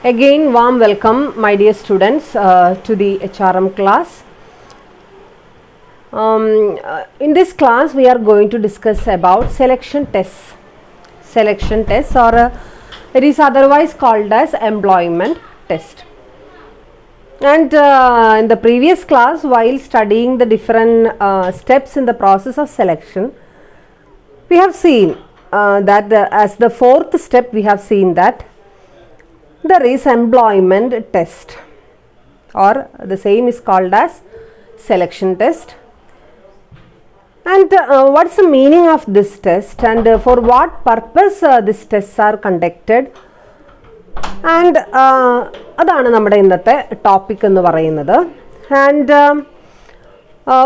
Again, warm welcome, my dear students, to the HRM class. In this class, we are going to discuss about selection tests. Selection tests, or it is otherwise called as employment test. And in the previous class, while studying the different steps in the process of selection, we have seen that as the fourth step, we have seen that there is employment test, or the same is called as selection test. And what's the meaning of this test, and for what purpose these tests are conducted, and അതാണ് നമ്മുടെ ഇന്നത്തെ topic എന്ന് പറയുന്നത്. And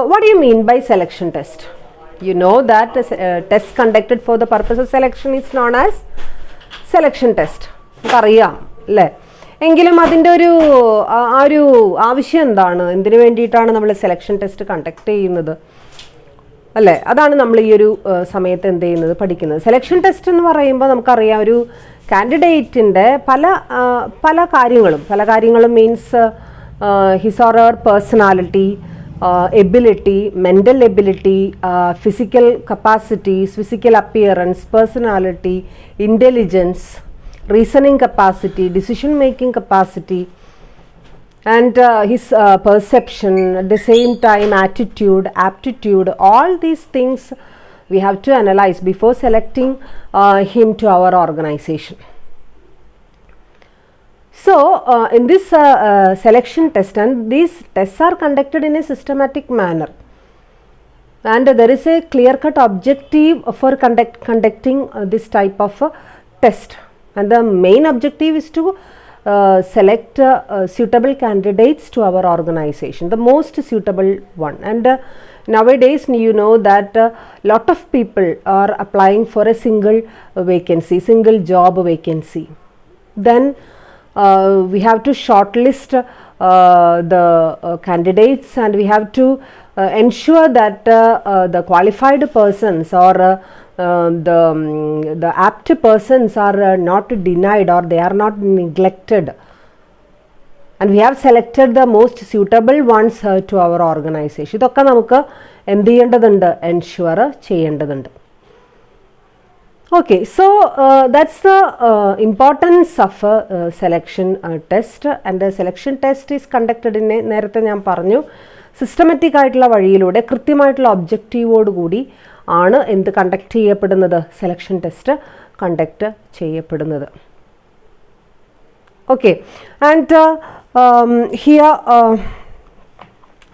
what do you mean by selection test? You know that test conducted for the purpose of selection is known as selection test. നമുക്കറിയാം അല്ലേ? എങ്കിലും അതിൻ്റെ ഒരു ആവശ്യം എന്താണ്, എന്തിനു വേണ്ടിയിട്ടാണ് നമ്മൾ സെലക്ഷൻ ടെസ്റ്റ് കണ്ടക്ട് ചെയ്യുന്നത് അല്ലേ? അതാണ് നമ്മൾ ഈ ഒരു സമയത്ത് എന്ത് ചെയ്യുന്നത്, പഠിക്കുന്നത്. സെലക്ഷൻ ടെസ്റ്റ് എന്ന് പറയുമ്പോൾ നമുക്കറിയാം, ഒരു കാൻഡിഡേറ്റിൻ്റെ പല കാര്യങ്ങളും means his or her personality, ability, mental ability, physical capacities, physical appearance, personality, intelligence, reasoning capacity, decision making capacity, and his perception, at the same time attitude, aptitude, all these things we have to analyze before selecting him to our organization. So in this selection test, and these tests are conducted in a systematic manner, and there is a clear cut objective for conducting this type of test. And the main objective is to select suitable candidates to our organization, the most suitable one. And nowadays, you know that lot of people are applying for a single vacancy, single job vacancy. Then we have to shortlist the candidates, and we have to ensure that the qualified persons or the apt persons are not denied, or they are not neglected, and we have selected the most suitable ones to our organization. ഇതൊക്കെ നമുക്ക് എന്ത് ചെയ്യേണ്ടതുണ്ട്, ensure ചെയ്യേണ്ടതുണ്ട്. Okay, so that's the importance of selection test, and the selection test is conducted in നേരത്തെ ഞാൻ പറഞ്ഞു, systematic ആയിട്ടുള്ള വഴിയിലൂടെ കൃത്യമായിട്ടുള്ള ഒബ്ജക്റ്റീവോട് കൂടി ആണ് എന്ത് കണ്ടക്ട് ചെയ്യപ്പെടുന്നത്, സെലക്ഷൻ ടെസ്റ്റ് കണ്ടക്ട് ചെയ്യപ്പെടുന്നത്. Okay, and here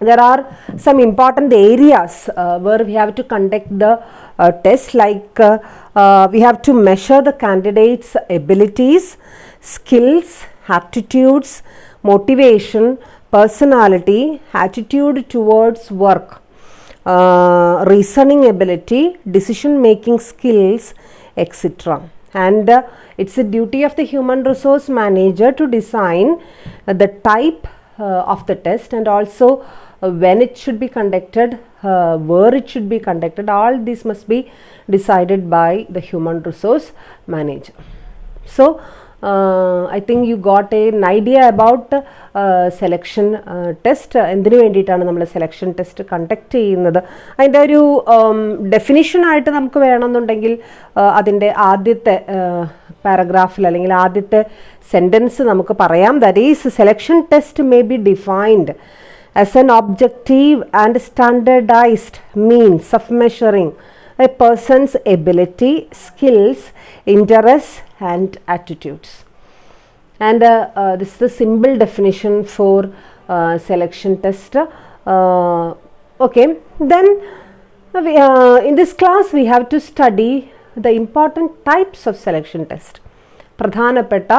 there are some important areas where we have to conduct the test, like we have to measure the candidates' abilities, skills, aptitudes, motivation, personality, attitude towards work, reasoning ability, decision making skills, etc. And it's a duty of the human resource manager to design the type of the test, and also when it should be conducted, where it should be conducted. All this must be decided by the human resource manager. So I think you got an idea about selection test. എന്തിനു വേണ്ടിയിട്ടാണ് നമ്മൾ selection test conduct ചെയ്യുന്നത്. അതിൻ്റെ ഒരു ഡെഫിനിഷനായിട്ട് നമുക്ക് വേണമെന്നുണ്ടെങ്കിൽ അതിൻ്റെ ആദ്യത്തെ പാരഗ്രാഫിൽ അല്ലെങ്കിൽ ആദ്യത്തെ സെൻറ്റൻസ് നമുക്ക് പറയാം. That is, selection test may be defined as an objective and standardized means of measuring a person's ability, skills, interests, and attitudes. And this is the simple definition for selection test. Okay, then in this class we have to study the important types of selection test. പ്രധാനപ്പെട്ട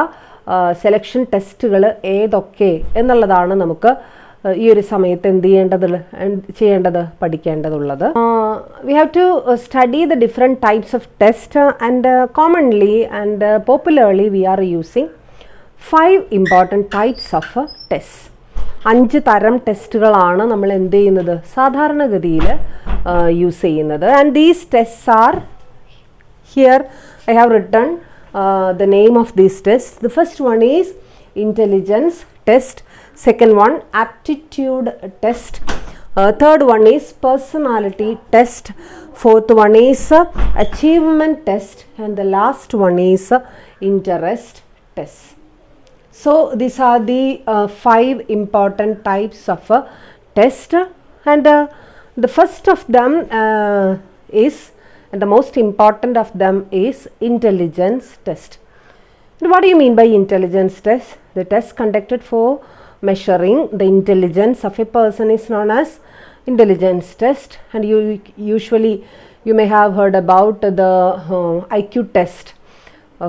selection ടെസ്റ്റുകൾ ഏതൊക്കെ എന്നുള്ളതാണ് നമുക്ക് ഈ ഒരു സമയത്ത് എന്ത് ചെയ്യേണ്ടത് പഠിക്കേണ്ടതുള്ളത്. We have to study the different types of test, and commonly and popularly we are using 5 important types of tests. 5 തരം ടെസ്റ്റുകളാണ് നമ്മൾ എന്ത് ചെയ്യുന്നത്, സാധാരണഗതിയിൽ യൂസ് ചെയ്യുന്നത്. And these tests are here. I have written the name of these tests. The first one is intelligence test. Second one, aptitude test. Third one is personality test. Fourth one is achievement test. And the last one is interest test. So these are the 5 important types of test, and the first of them is, and the most important of them is intelligence test. And what do you mean by intelligence test? The test conducted for measuring the intelligence of a person is known as intelligence test. And you may have heard about the IQ test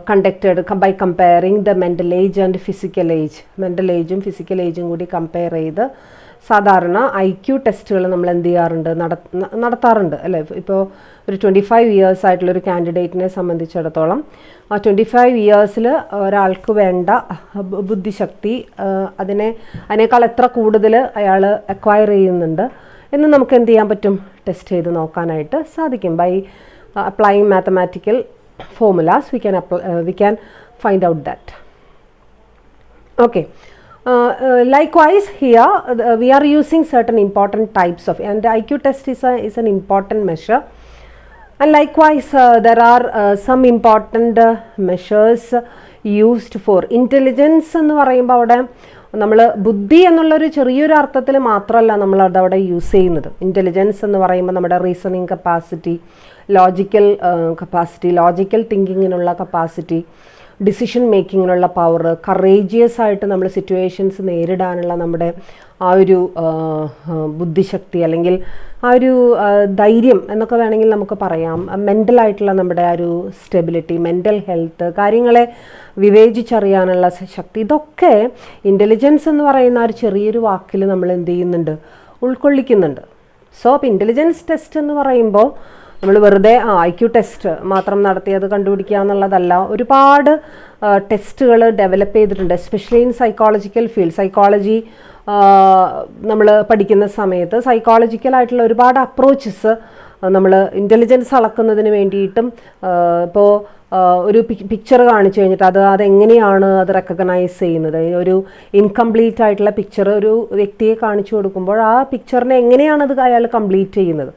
conducted by comparing the mental age and physical age. Mental age and physical age കൂടി compare ചെയ്ത് സാധാരണ IQ ടെസ്റ്റുകൾ നമ്മൾ എന്ത് ചെയ്യാറുണ്ട്, നടത്താറുണ്ട് അല്ലേ. ഇപ്പോൾ ഒരു 25 ഇയേഴ്സ് ആയിട്ടുള്ളൊരു കാൻഡിഡേറ്റിനെ സംബന്ധിച്ചിടത്തോളം ആ 25 ഇയേഴ്സിൽ ഒരാൾക്ക് വേണ്ട ബുദ്ധിശക്തി അതിനേക്കാൾ എത്ര കൂടുതൽ അയാൾ അക്വയർ ചെയ്യുന്നുണ്ട് എന്ന് നമുക്ക് എന്ത് ചെയ്യാൻ പറ്റും, ടെസ്റ്റ് ചെയ്ത് നോക്കാനായിട്ട് സാധിക്കും. By applying mathematical formulas we can find out that. Okay, likewise here we are using certain important types of, and the IQ test is an important measure, and likewise there are some important measures used for intelligence എന്ന് പറയുമ്പോൾ അവിടെ നമ്മൾ ബുദ്ധി എന്നുള്ളൊരു ചെറിയൊരു അർത്ഥത്തിൽ മാത്രമല്ല നമ്മൾ അതവിടെ യൂസ് ചെയ്യുന്നത്. ഇൻ്റലിജൻസ് എന്ന് പറയുമ്പോൾ നമ്മുടെ reasoning capacity, logical capacity, logical തിങ്കിങ്ങിനുള്ള കപ്പാസിറ്റി, ഡിസിഷൻ മേക്കിങ്ങിനുള്ള പവർ, കറേജിയസ് ആയിട്ട് നമ്മൾ സിറ്റുവേഷൻസ് നേരിടാനുള്ള നമ്മുടെ ആ ഒരു ബുദ്ധിശക്തി അല്ലെങ്കിൽ ആ ഒരു ധൈര്യം എന്നൊക്കെ വേണമെങ്കിൽ നമുക്ക് പറയാം. മെൻ്റലായിട്ടുള്ള നമ്മുടെ ആ ഒരു സ്റ്റെബിലിറ്റി, മെൻ്റൽ ഹെൽത്ത്, കാര്യങ്ങളെ വിവേചിച്ചറിയാനുള്ള ശക്തി, ഇതൊക്കെ ഇൻ്റലിജൻസ് എന്ന് പറയുന്ന ഒരു ചെറിയൊരു വാക്കിൽ നമ്മൾ എന്ത് ചെയ്യുന്നുണ്ട്, ഉൾക്കൊള്ളിക്കുന്നുണ്ട്. സോ അപ്പോൾ ഇൻ്റലിജൻസ് ടെസ്റ്റ് എന്ന് പറയുമ്പോൾ നമ്മൾ വെറുതെ IQ ടെസ്റ്റ് മാത്രം നടത്തി അത് കണ്ടുപിടിക്കുക എന്നുള്ളതല്ല. ഒരുപാട് ടെസ്റ്റുകൾ ഡെവലപ്പ് ചെയ്തിട്ടുണ്ട്, especially in psychological field. Psychology നമ്മൾ പഠിക്കുന്ന സമയത്ത് സൈക്കോളജിക്കലായിട്ടുള്ള ഒരുപാട് അപ്രോച്ചസ് നമ്മൾ ഇൻ്റലിജൻസ് അളക്കുന്നതിന് വേണ്ടിയിട്ടും, ഇപ്പോൾ ഒരു പിക്ചർ കാണിച്ചു കഴിഞ്ഞിട്ട് അതെങ്ങനെയാണ് അത് റെക്കഗ്നൈസ് ചെയ്യുന്നത്, ഒരു ഇൻകംപ്ലീറ്റ് ആയിട്ടുള്ള പിക്ചർ ഒരു വ്യക്തിയെ കാണിച്ചു കൊടുക്കുമ്പോൾ ആ പിക്ചറിനെ എങ്ങനെയാണ് അത് അയാൾ കംപ്ലീറ്റ് ചെയ്യുന്നത്,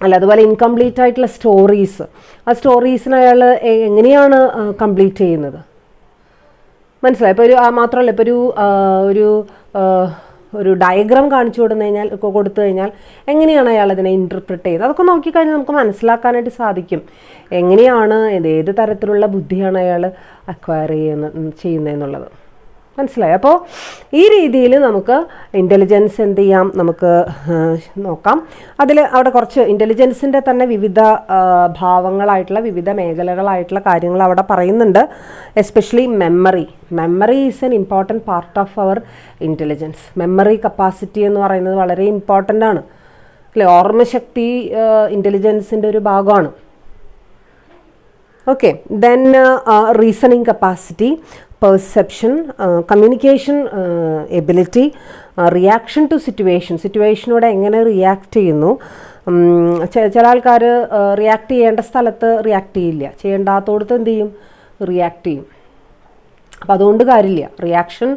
അല്ല അതുപോലെ ഇൻകംപ്ലീറ്റ് ആയിട്ടുള്ള സ്റ്റോറീസ്, ആ സ്റ്റോറീസിന് അയാൾ എങ്ങനെയാണ് കംപ്ലീറ്റ് ചെയ്യുന്നത്, മനസ്സിലായി. ഇപ്പോൾ മാത്രമല്ല, ഇപ്പോൾ ഒരു ഡയഗ്രാം കാണിച്ചു കൊടുത്തു കഴിഞ്ഞാൽ എങ്ങനെയാണ് അയാൾ അതിനെ ഇൻ്റർപ്രിറ്റ് ചെയ്യുന്നത്, അതൊക്കെ നോക്കിക്കഴിഞ്ഞാൽ നമുക്ക് മനസ്സിലാക്കാനായിട്ട് സാധിക്കും എങ്ങനെയാണ് ഏത് തരത്തിലുള്ള ബുദ്ധിയാണ് അയാൾ അക്വയർ ചെയ്യുന്നതെന്നുള്ളത്. മനസ്സിലായി. അപ്പോൾ ഈ രീതിയിൽ നമുക്ക് ഇൻ്റലിജൻസ് എന്ത് ചെയ്യാം, നമുക്ക് നോക്കാം. അവിടെ കുറച്ച് ഇൻ്റലിജൻസിൻ്റെ തന്നെ വിവിധ ഭാവങ്ങളായിട്ടുള്ള വിവിധ മേഖലകളായിട്ടുള്ള കാര്യങ്ങൾ അവിടെ പറയുന്നുണ്ട്. Especially memory is an important part of our intelligence. Memory capacity എന്ന് പറയുന്നത് വളരെ ഇമ്പോർട്ടൻ്റ് ആണ് അല്ലേ. ഓർമ്മശക്തി ഇൻ്റലിജൻസിൻ്റെ ഒരു ഭാഗമാണ്. Okay, then reasoning capacity, perception, communication ability, reaction to സിറ്റുവേഷനോട് എങ്ങനെ റിയാക്ട് ചെയ്യുന്നു. ചില ആൾക്കാർ റിയാക്ട് ചെയ്യേണ്ട സ്ഥലത്ത് റിയാക്ട് ചെയ്യില്ല, ചെയ്യേണ്ടാത്തോടത്ത് എന്ത് ചെയ്യും, റിയാക്ട് ചെയ്യും. അപ്പം അതുകൊണ്ട് കാര്യമില്ല. റിയാക്ഷൻ,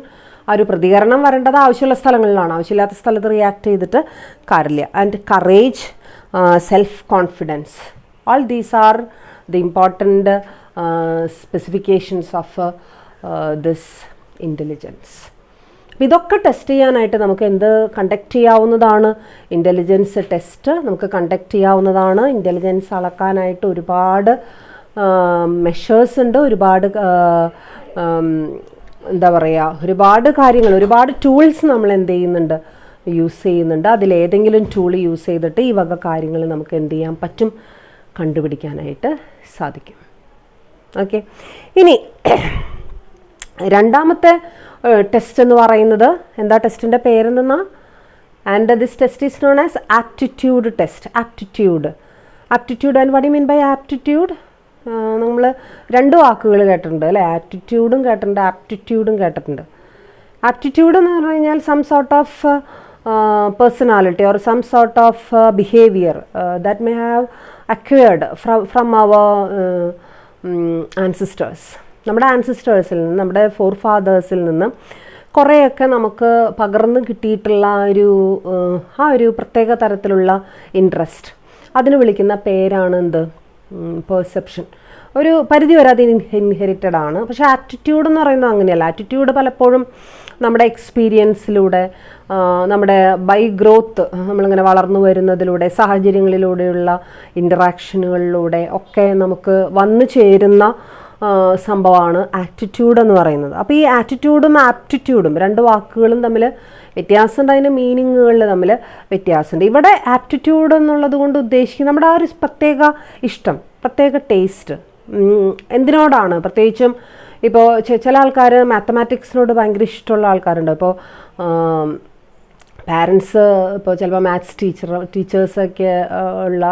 ആ ഒരു പ്രതികരണം വരേണ്ടത് ആവശ്യമുള്ള സ്ഥലങ്ങളിലാണ്, ആവശ്യമില്ലാത്ത സ്ഥലത്ത് റിയാക്ട് ചെയ്തിട്ട് കാര്യമില്ല. And courage, self confidence, all these are the important specifications of this intelligence. ഇതൊക്കെ ടെസ്റ്റ് ചെയ്യാനായിട്ട് നമുക്ക് എന്ത് കണ്ടക്ട് ചെയ്യാവുന്നതാണ്, ഇൻ്റലിജൻസ് ടെസ്റ്റ് നമുക്ക് കണ്ടക്ട് ചെയ്യാവുന്നതാണ്. ഇൻ്റലിജൻസ് അളക്കാനായിട്ട് ഒരുപാട് മെഷേഴ്സ് ഉണ്ട്, ഒരുപാട് എന്താ പറയുക, ഒരുപാട് കാര്യങ്ങൾ, ഒരുപാട് ടൂൾസ് നമ്മൾ എന്ത് ചെയ്യുന്നുണ്ട്, യൂസ് ചെയ്യുന്നുണ്ട്. അതിലേതെങ്കിലും ടൂൾ യൂസ് ചെയ്തിട്ട് ഈ വക കാര്യങ്ങൾ നമുക്ക് എന്ത് ചെയ്യാൻ പറ്റും, കണ്ടുപിടിക്കാനായിട്ട് സാധിക്കും. ഓക്കെ, ഇനി രണ്ടാമത്തെ ടെസ്റ്റ് എന്ന് പറയുന്നത് എന്താ, ടെസ്റ്റിൻ്റെ പേരെന്തെന്നാ, and this test is known as aptitude test. Aptitude and what you mean by aptitude? നമ്മൾ രണ്ട് വാക്കുകൾ കേട്ടിട്ടുണ്ട് അല്ലേ, ആപ്റ്റിറ്റ്യൂഡും കേട്ടിട്ടുണ്ട്, ആപ്റ്റിറ്റ്യൂഡും കേട്ടിട്ടുണ്ട്. ആപ്റ്റിറ്റ്യൂഡ് എന്ന് പറഞ്ഞു കഴിഞ്ഞാൽ some sort of personality or some sort of behavior that may have acquired from our ancestors. നമ്മുടെ ആൻസിസ്റ്റേഴ്സിൽ നിന്ന്, നമ്മുടെ ഫോർ ഫാദേഴ്സിൽ നിന്ന് കുറേയൊക്കെ നമുക്ക് പകർന്ന് കിട്ടിയിട്ടുള്ള ആ ഒരു പ്രത്യേക തരത്തിലുള്ള ഇൻട്രസ്റ്റ്, അതിന് വിളിക്കുന്ന പേരാണ് എന്ത്? പെർസെപ്ഷൻ. ഒരു പരിധി വരെ അത് ഇൻഹെറിറ്റഡ് ആണ്. പക്ഷേ ആറ്റിറ്റ്യൂഡ് എന്ന് പറയുന്നത് അങ്ങനെയല്ല. ആറ്റിറ്റ്യൂഡ് പലപ്പോഴും നമ്മുടെ എക്സ്പീരിയൻസിലൂടെ, നമ്മുടെ ബൈ ഗ്രോത്ത്, നമ്മളിങ്ങനെ വളർന്നു വരുന്നതിലൂടെ, സാഹചര്യങ്ങളിലൂടെയുള്ള ഇൻറ്ററാക്ഷനുകളിലൂടെ ഒക്കെ നമുക്ക് വന്നു ചേരുന്ന സംഭവമാണ് ആറ്റിറ്റ്യൂഡ് എന്ന് പറയുന്നത്. അപ്പോൾ ഈ ആറ്റിറ്റ്യൂഡും ആപ്റ്റിറ്റ്യൂഡും രണ്ട് വാക്കുകളും തമ്മിൽ വ്യത്യാസമുണ്ട്, അതിൻ്റെ മീനിങ്ങുകളിൽ തമ്മിൽ വ്യത്യാസമുണ്ട്. ഇവിടെ ആപ്റ്റിറ്റ്യൂഡ് എന്നുള്ളത് കൊണ്ട് ഉദ്ദേശിക്കുന്നത് നമ്മുടെ ആ ഒരു പ്രത്യേക ഇഷ്ടം, പ്രത്യേക ടേസ്റ്റ് എന്തിനോടാണ്. പ്രത്യേകിച്ചും ഇപ്പോൾ ചില ആൾക്കാർ മാത്തമാറ്റിക്സിനോട് ഭയങ്കര ഇഷ്ടമുള്ള ആൾക്കാരുണ്ട്. ഇപ്പോൾ പാരൻസ് ഇപ്പോൾ ചിലപ്പോൾ മാത്സ് ടീച്ചേഴ്സൊക്കെ ഉള്ള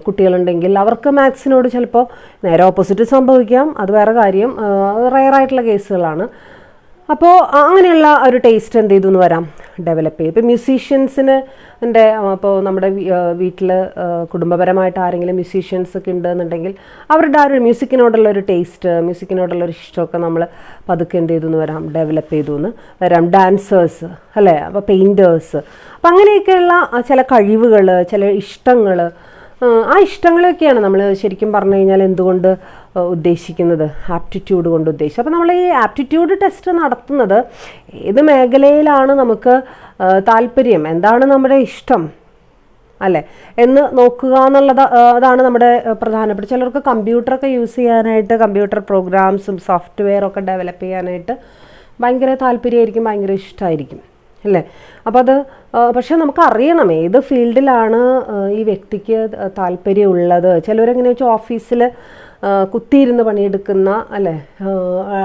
കുട്ടികളുണ്ടെങ്കിൽ അവർക്ക് മാത്സിനോട് ചിലപ്പോൾ നേരെ ഓപ്പോസിറ്റ് സംഭവിക്കാം, അത് വേറെ കാര്യം, റയറായിട്ടുള്ള കേസുകളാണ്. അപ്പോൾ അങ്ങനെയുള്ള ഒരു ടേസ്റ്റ് എന്ത് ചെയ്തു എന്ന് വരാം, ഡെവലപ്പ് ചെയ്യും. ഇപ്പോൾ മ്യൂസീഷ്യൻസിന് ഇപ്പോൾ നമ്മുടെ വീട്ടിൽ കുടുംബപരമായിട്ട് ആരെങ്കിലും മ്യൂസീഷ്യൻസ് ഒക്കെ ഉണ്ടെന്നുണ്ടെങ്കിൽ അവരുടെ ആ ഒരു മ്യൂസിക്കിനോടുള്ള ഒരു ടേസ്റ്റ്, മ്യൂസിക്കിനോടുള്ള ഒരു ഇഷ്ടമൊക്കെ നമ്മൾ പതുക്കെ എന്ത് ചെയ്തു എന്ന് വരാം, ഡെവലപ്പ് ചെയ്തു എന്ന് വരാം. ഡാൻസേഴ്സ് അല്ലേ, അപ്പോൾ പെയിൻറ്റേഴ്സ്, അപ്പോൾ അങ്ങനെയൊക്കെയുള്ള ചില കഴിവുകൾ, ചില ഇഷ്ടങ്ങൾ, ആ ഇഷ്ടങ്ങളൊക്കെയാണ് നമ്മൾ ശരിക്കും പറഞ്ഞു കഴിഞ്ഞാൽ എന്തുകൊണ്ട് ഉദ്ദേശിക്കുന്നത്, ആപ്റ്റിറ്റ്യൂഡ് കൊണ്ട് ഉദ്ദേശിച്ചത്. അപ്പോൾ നമ്മൾ ഈ ആപ്റ്റിറ്റ്യൂഡ് ടെസ്റ്റ് നടത്തുന്നത് ഏത് മേഖലയിലാണ് നമുക്ക് താല്പര്യം, എന്താണ് നമ്മുടെ ഇഷ്ടം അല്ലേ എന്ന് നോക്കുക എന്നുള്ളത്, അതാണ് നമ്മുടെ പ്രധാനപ്പെട്ട. ചിലർക്ക് കമ്പ്യൂട്ടറൊക്കെ യൂസ് ചെയ്യാനായിട്ട്, കമ്പ്യൂട്ടർ പ്രോഗ്രാംസും സോഫ്റ്റ്വെയറൊക്കെ ഡെവലപ്പ് ചെയ്യാനായിട്ട് ഭയങ്കര താല്പര്യമായിരിക്കും, ഭയങ്കര ഇഷ്ടമായിരിക്കും അല്ലേ. അപ്പോൾ അത് പക്ഷെ നമുക്കറിയണം ഏത് ഫീൽഡിലാണ് ഈ വ്യക്തിക്ക് താല്പര്യമുള്ളത്. ചിലവരെങ്ങനെ വെച്ചാൽ ഓഫീസിൽ കുത്തിയിരുന്ന് പണിയെടുക്കുന്ന അല്ലേ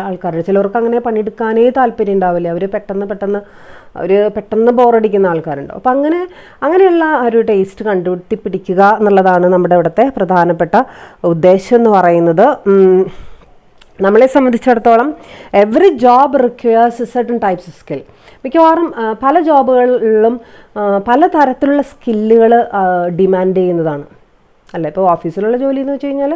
ആൾക്കാരുണ്ട്. ചിലവർക്ക് അങ്ങനെ പണിയെടുക്കാനേ താല്പര്യം ഉണ്ടാവില്ല, അവർ പെട്ടെന്ന് ബോറടിക്കുന്ന ആൾക്കാരുണ്ട്. അപ്പോൾ അങ്ങനെയുള്ള ഒരു ടേസ്റ്റ് കണ്ടുപിടിക്കുക എന്നുള്ളതാണ് നമ്മുടെ ഇവിടുത്തെ പ്രധാനപ്പെട്ട ഉദ്ദേശം എന്ന് പറയുന്നത്. നമ്മളെ സംബന്ധിച്ചിടത്തോളം every job requires certain types of skill. മിക്കവാറും പല ജോബുകളിലും പല തരത്തിലുള്ള സ്കില്ലുകൾ ഡിമാൻഡ് ചെയ്യുന്നതാണ് അല്ലേ. ഇപ്പോൾ ഓഫീസിലുള്ള ജോലി എന്ന് വെച്ച് കഴിഞ്ഞാൽ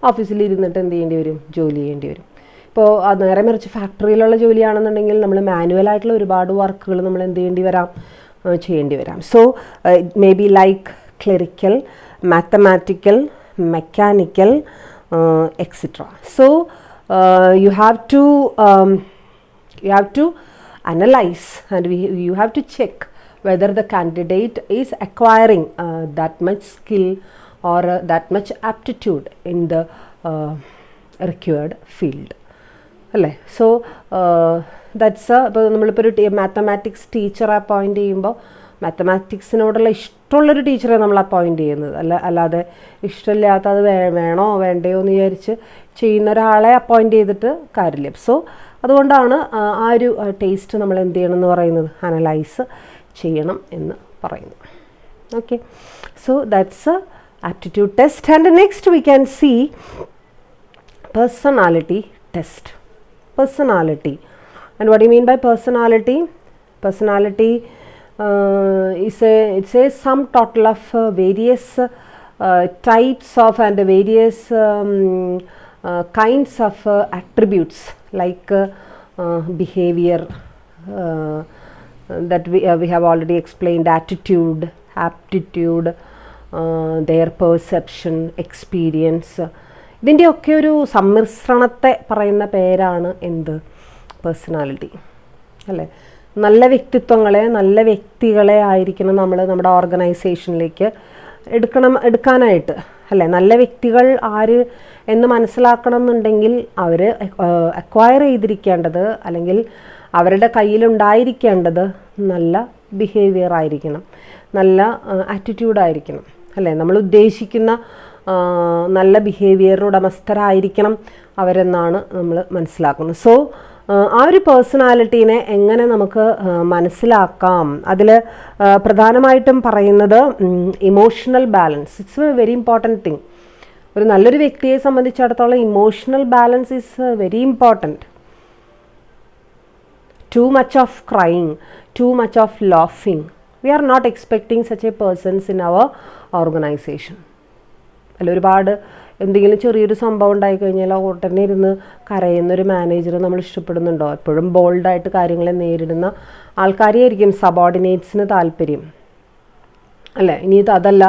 ഓഫീസിൽ ഇരുന്നിട്ട് എന്ത് ചെയ്യേണ്ടി വരും, ജോലി ചെയ്യേണ്ടി വരും. ഇപ്പോൾ നേരെ മറിച്ച് ഫാക്ടറിയിലുള്ള ജോലിയാണെന്നുണ്ടെങ്കിൽ നമ്മൾ മാനുവലായിട്ടുള്ള ഒരുപാട് വർക്കുകൾ നമ്മൾ എന്ത് ചെയ്യേണ്ടി വരാം. So it may be like clerical, mathematical, mechanical, etcetera. So you have to analyze and you have to check whether the candidate is acquiring that much skill or that much aptitude in the required field അല്ലേ. So that's ഇപ്പോൾ നമ്മളിപ്പോൾ ഒരു mathematics ടീച്ചറെ appoint ചെയ്യുമ്പോൾ മാത്തമാറ്റിക്സിനോടുള്ള ഇഷ്ടമുള്ളൊരു ടീച്ചറെ നമ്മൾ appoint ചെയ്യുന്നത് അല്ലാതെ ഇഷ്ടമില്ലാത്ത അത് വേണോ വേണ്ടയോ എന്ന് വിചാരിച്ച് ചെയ്യുന്ന ഒരാളെ അപ്പോയിൻറ്റ് ചെയ്തിട്ട് കാര്യമില്ല. സോ അതുകൊണ്ടാണ് ആ ഒരു ടേസ്റ്റ് നമ്മൾ എന്ത് ചെയ്യണം എന്ന് പറയുന്നത്, അനലൈസ് ചെയ്യണം എന്ന് പറയുന്നു. Okay, so that's aptitude test. And next we can see personality test. Personality. And what do you mean by personality? Personality it's a sum total of various types of and various kinds of attributes like behavior that we have already explained, attitude, aptitude, their perception, experience. ഇതിൻ്റെയൊക്കെ ഒരു സമ്മിശ്രണത്തെ പറയുന്ന പേരാണ് എന്ത്, personality അല്ലേ. നല്ല വ്യക്തിത്വങ്ങളെ, നല്ല വ്യക്തികളെ ആയിരിക്കണം നമ്മൾ നമ്മുടെ ഓർഗനൈസേഷനിലേക്ക് എടുക്കാനായിട്ട് അല്ലേ. നല്ല വ്യക്തികൾ ആര് എന്ന് മനസ്സിലാക്കണം എന്നുണ്ടെങ്കിൽ അവർ അക്വയർ ചെയ്തിരിക്കേണ്ടത് അല്ലെങ്കിൽ അവരുടെ കയ്യിലുണ്ടായിരിക്കേണ്ടത് നല്ല ബിഹേവിയർ ആയിരിക്കണം, നല്ല ആറ്റിറ്റ്യൂഡായിരിക്കണം അല്ലേ. നമ്മൾ ഉദ്ദേശിക്കുന്ന നല്ല ബിഹേവിയർ ഉടമസ്ഥരായിരിക്കണം അവരെന്നാണ് നമ്മൾ മനസ്സിലാക്കുന്നത്. സോ ആ ഒരു പേഴ്സണാലിറ്റീനെ എങ്ങനെ നമുക്ക് മനസ്സിലാക്കാം, അതിൽ പ്രധാനമായിട്ടും പറയുന്നത് emotional balance. It's A very important thing. ഒരു നല്ലൊരു വ്യക്തിയെ സംബന്ധിച്ചിടത്തോളം emotional balance is very important. Too much of crying, too much of laughing, we are not expecting such a persons in our organization. അല്ല, ഒരുപാട് എന്തെങ്കിലും ചെറിയൊരു സംഭവം ഉണ്ടായിക്കഴിഞ്ഞാൽ ഉടനെ ഇരുന്ന് കരയുന്നൊരു മാനേജർ നമ്മൾ ഇഷ്ടപ്പെടുന്നുണ്ടോ? എപ്പോഴും ബോൾഡായിട്ട് കാര്യങ്ങളെ നേരിടുന്ന ആൾക്കാരെയായിരിക്കും സബോർഡിനേറ്റ്സിന് താല്പര്യം, അല്ലേ? ഇനി അതല്ല,